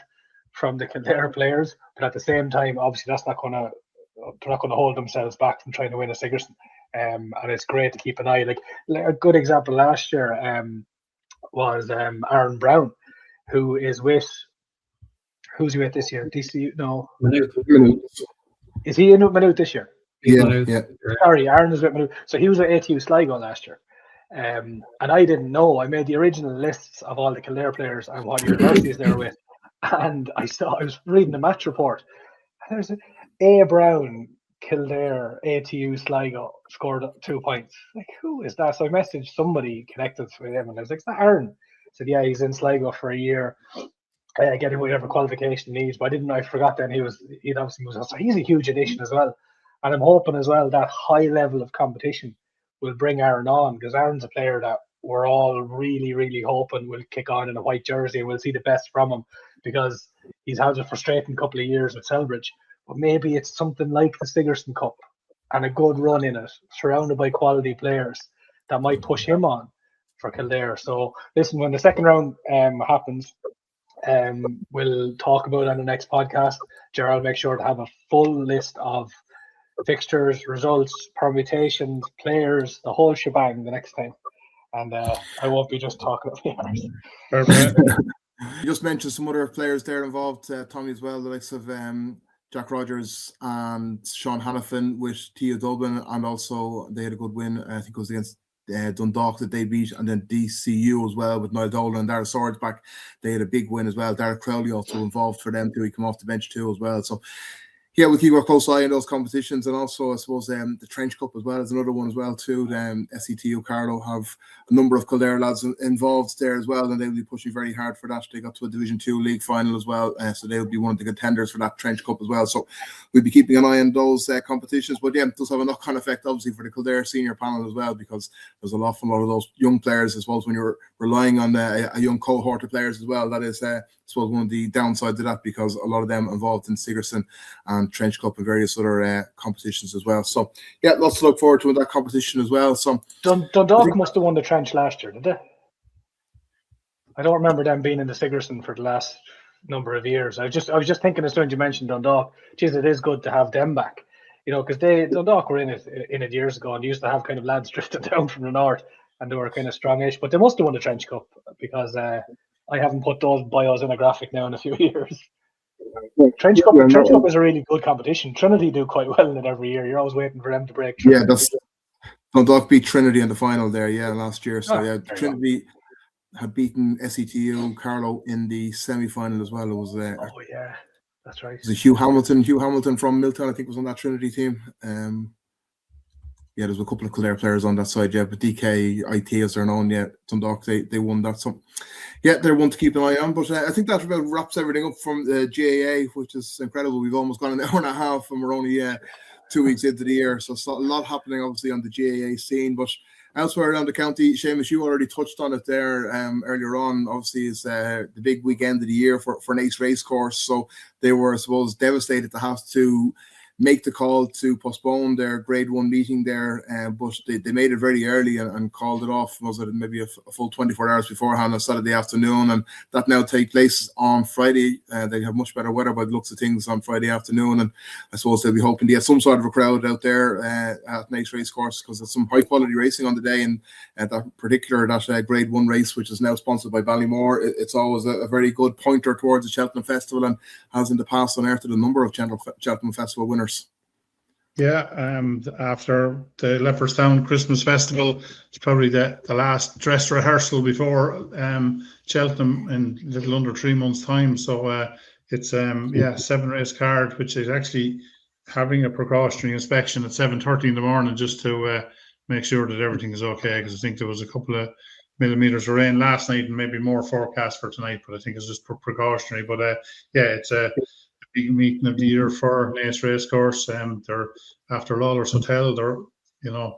from the Kildare players, but at the same time, obviously they're not going to hold themselves back from trying to win a Sigerson. And it's great to keep an eye. Like a good example last year was Aaron Brown, who is with. Who's he with this year? DCU? No. Maynooth. Is he in with Maynooth this year? Yeah. Sorry, Aaron is with Maynooth. So he was at ATU Sligo last year. And I didn't know. I made the original lists of all the Kildare players and what universities they were with. And I was reading the match report. And there's A. Brown, Kildare, ATU Sligo scored 2 points. Like, who is that? So I messaged somebody connected with him, and I was like, is that Aaron? I said, yeah, he's in Sligo for a year, getting whatever qualification he needs. But I forgot then he'd obviously moved on. So he's a huge addition as well. And I'm hoping as well that high level of competition will bring Aaron on, because Aaron's a player that we're all really, really hoping will kick on in a white jersey, and we'll see the best from him, because he's had a frustrating couple of years with Selbridge. But maybe it's something like the Sigerson Cup and a good run in it, surrounded by quality players, that might push him on for Kildare. So listen, when the second round happens, we'll talk about it on the next podcast. Gerald, make sure to have a full list of fixtures, results, permutations, players, the whole shebang the next time. And I won't be just talking about players. You just mentioned some other players there involved, Tommy, as well, the likes of Jack Rogers and Sean Hannafin with TU Dublin, and also they had a good win. I think it was against Dundalk that they beat, and then DCU as well with Niall Dolan and Dara Swords back. They had a big win as well. Derek Crowley also involved for them too. He came off the bench too as well. So yeah, we'll keep our close eye on those competitions, and also I suppose the Trench Cup as well is another one as well too. SETU Carlow have a number of Kildare lads involved there as well, and they'll be pushing very hard for that. They got to a Division 2 league final as well, so they'll be one of the contenders for that Trench Cup as well. So we'll be keeping an eye on those competitions. But yeah, it does have a knock-on effect obviously for the Kildare senior panel as well, because there's a lot of those young players, I suppose, when you're relying on a young cohort of players as well. That is, I suppose one of the downsides of that, because a lot of them involved in Sigerson and Trench Cup and various other competitions as well. So yeah, lots to look forward to in that competition as well. So Dundalk must have won the Trench last year, did they? I don't remember them being in the Sigerson for the last number of years. I was just thinking as soon as you mentioned Dundalk, geez, it is good to have them back. Because Dundalk were in it years ago, and used to have kind of lads drifting down from the north, and they were kind of strongish. But they must have won the Trench Cup, because I haven't put those bios in a graphic now in a few years. Trench Cup is a really good competition. Trinity do quite well in it every year. You're always waiting for them to break through. Yeah, Dundalk beat Trinity in the final there, last year. So Trinity had beaten SETU Carlow in the semi-final as well. It was that's right. It was Hugh Hamilton from Milltown, I think, was on that Trinity team. There's a couple of Kildare players on that side, but DK, as they're known, Dundalk, they won that. So, they're one to keep an eye on. But I think that about wraps everything up from the GAA, which is incredible. We've almost gone an hour and a half, and we're only 2 weeks into the year. So a lot happening, obviously, on the GAA scene. But elsewhere around the county, Seamus, you already touched on it there earlier on. Obviously, it's the big weekend of the year for Naas Racecourse. So they were, I suppose, devastated to have to make the call to postpone their Grade 1 meeting there, but they made it very early and called it off. Was it maybe a full 24 hours beforehand on Saturday afternoon, and that now takes place on Friday. They have much better weather by the looks of things on Friday afternoon, and I suppose they'll be hoping to get some sort of a crowd out there at Naas Racecourse, because there's some high quality racing on the day, and that Grade 1 race, which is now sponsored by Ballymore, it's always a very good pointer towards the Cheltenham Festival, and has in the past unearthed a number of Cheltenham Festival winners. Yeah, after the Leopardstown Christmas Festival, it's probably the last dress rehearsal before Cheltenham in a little under 3 months' time. So it's 7 race card, which is actually having a precautionary inspection at 7:30 in the morning, just to make sure that everything is okay, because I think there was a couple of millimeters of rain last night and maybe more forecast for tonight, but I think it's just precautionary. But it's a big meeting of the year for Naas Racecourse. They're after Lawler's Hotel. They're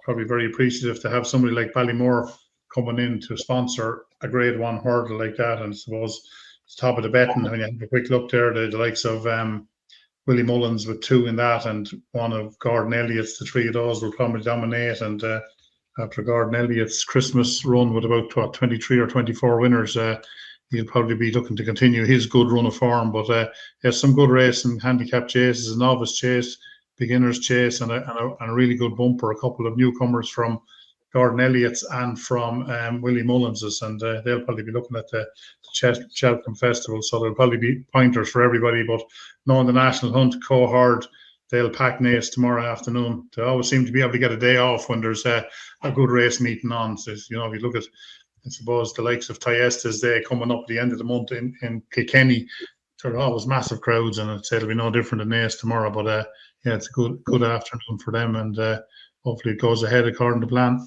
probably very appreciative to have somebody like Ballymore coming in to sponsor a Grade 1 hurdle like that. And I suppose it's top of the betting. When you have a quick look there, the likes of Willie Mullins with 2 in that, and one of Gordon Elliott's, the 3 of those will probably dominate. And after Gordon Elliott's Christmas run with about 23 or 24 winners, he'll probably be looking to continue his good run of form. But there's some good racing, handicap chases, a novice chase, beginner's chase, and a really good bumper. A couple of newcomers from Gordon Elliott's and from Willie Mullins's, and they'll probably be looking at the Cheltenham Festival. So there'll probably be pointers for everybody. But knowing the National Hunt cohort, they'll pack Naas tomorrow afternoon. They always seem to be able to get a day off when there's a good race meeting on. So, if you look at, I suppose, the likes of Tayesta's Day coming up at the end of the month in Kilkenny, there are always massive crowds, and I'd say it'll be no different than Naas tomorrow. But it's a good afternoon for them, and hopefully it goes ahead according to plan.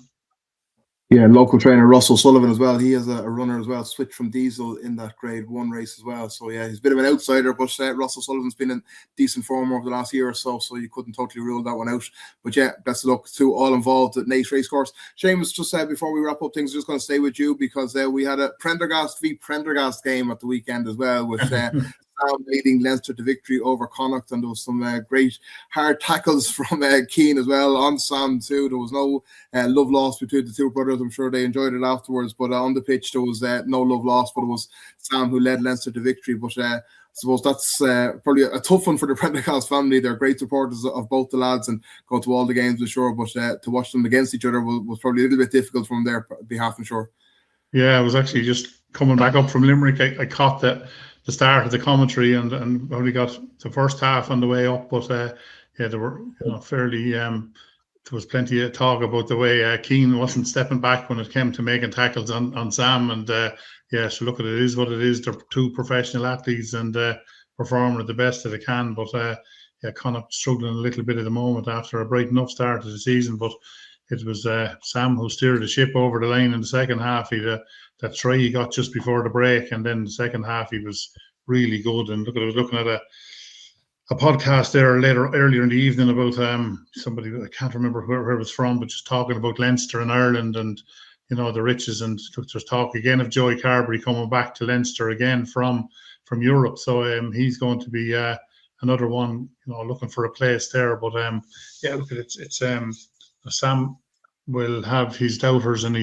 Yeah, local trainer Russell Sullivan as well. He has a runner as well, switched from diesel in that Grade 1 race as well. So he's a bit of an outsider, but Russell Sullivan's been in decent form over the last year or so you couldn't totally rule that one out. But best of luck to all involved at Naas Racecourse. Seamus, just before we wrap up things, just going to stay with you, because we had a Prendergast v Prendergast game at the weekend as well, with Sam leading Leinster to victory over Connacht, and there was some great hard tackles from Keane as well on Sam too. There was no love lost between the two brothers. I'm sure they enjoyed it afterwards, but on the pitch there was no love lost, but it was Sam who led Leinster to victory. But I suppose that's probably a tough one for the Prendergast family. They're great supporters of both the lads and go to all the games, I'm sure, but to watch them against each other was probably a little bit difficult from their behalf, I'm sure. Yeah, I was actually just coming back up from Limerick. I caught the start of the commentary and only got the first half on the way up, but there were fairly there was plenty of talk about the way Keane wasn't stepping back when it came to making tackles on Sam, and so look, it is what it is. They're two professional athletes and performing at the best that they can, but Connacht struggling a little bit at the moment after a bright enough start to the season. But it was Sam who steered the ship over the line in the second half. That try he got just before the break, and then the second half he was really good. And I was looking at a podcast there earlier in the evening about somebody, I can't remember where it was from, but just talking about Leinster and Ireland and the riches, and there's talk again of Joey Carberry coming back to Leinster again from from Europe. So he's going to be another one, looking for a place there. But yeah, look at it. It's Sam will have his doubters and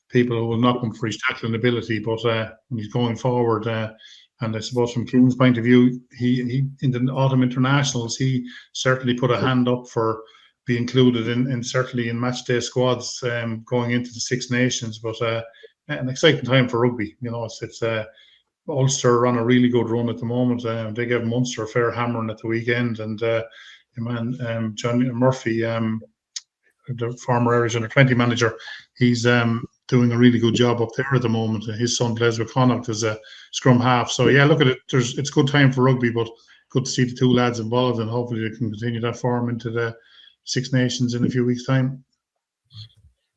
people who will knock him for his tackling ability, but when he's going forward, and I suppose from Keane's point of view, he in the autumn internationals, he certainly put a hand up for be included in certainly in match day squads going into the Six Nations. But an exciting time for rugby. It's Ulster on a really good run at the moment. They gave Munster a fair hammering at the weekend, and John Murphy, the former Irish under-20 manager, he's doing a really good job up there at the moment. His son Les Connacht is a scrum half. So yeah, look at it. It's good time for rugby, but good to see the two lads involved, and hopefully they can continue that form into the Six Nations in a few weeks' time.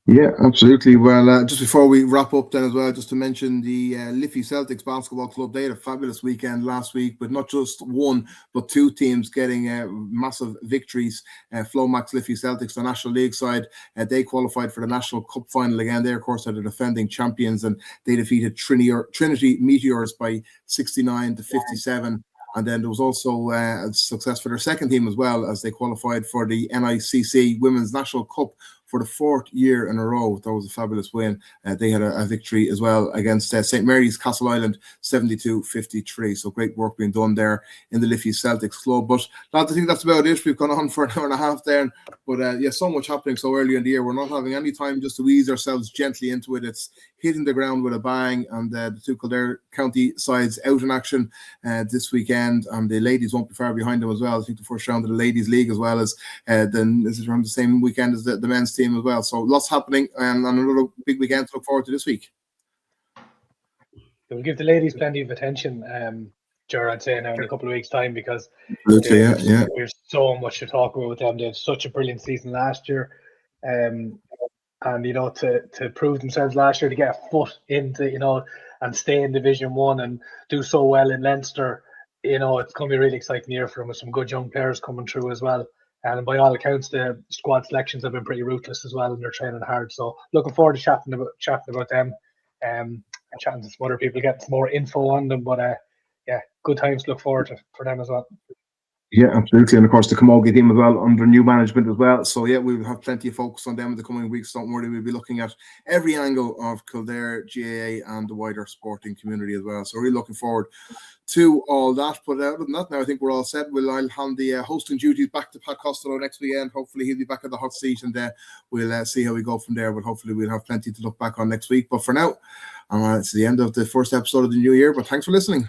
Yeah, absolutely. Well, just before we wrap up then as well, just to mention the Liffey Celtics Basketball Club. They had a fabulous weekend last week, but not just one, but two teams getting massive victories. Flomax Liffey Celtics, the National League side, they qualified for the National Cup final again. They, of course, are the defending champions, and they defeated Trinity Meteors by 69-57. And then there was also a success for their second team as well, as they qualified for the NICC Women's National Cup for the fourth year in a row. That was a fabulous win. They had a victory as well against St. Mary's Castle Island, 72-53. So great work being done there in the Liffey Celtics club. But lads, I think that's about it. We've gone on for an hour and a half there. But yeah, so much happening so early in the year. We're not having any time just to ease ourselves gently into it. It's hitting the ground with a bang. And the two Kildare County sides out in action this weekend. And the ladies won't be far behind them as well. I think the first round of the Ladies League as well as then this is around the same weekend as the men's team as well. So lots happening, and another big weekend to look forward to this week. We'll give the ladies plenty of attention, Ger, I'd say now in a couple of weeks' time, because there's so much to talk about with them. They had such a brilliant season last year, and to prove themselves last year, to get a foot into and stay in Division 1 and do so well in Leinster. It's going to be a really exciting year for them, with some good young players coming through as well. And by all accounts, the squad selections have been pretty ruthless as well, and they're training hard. So looking forward to chatting about them, and chatting to some other people, getting some more info on them. But yeah, good times to look forward to for them as well. Yeah, absolutely. And of course, the Camogie team as well, under new management as well. So yeah, we'll have plenty of focus on them in the coming weeks. Don't worry, we'll be looking at every angle of Kildare, GAA, and the wider sporting community as well. So really looking forward to all that. But other than that, now I think we're all set. I'll hand the hosting duties back to Pat Costello next weekend. Hopefully he'll be back at the hot seat, and we'll see how we go from there. But hopefully we'll have plenty to look back on next week. But for now, it's the end of the first episode of the new year. But thanks for listening.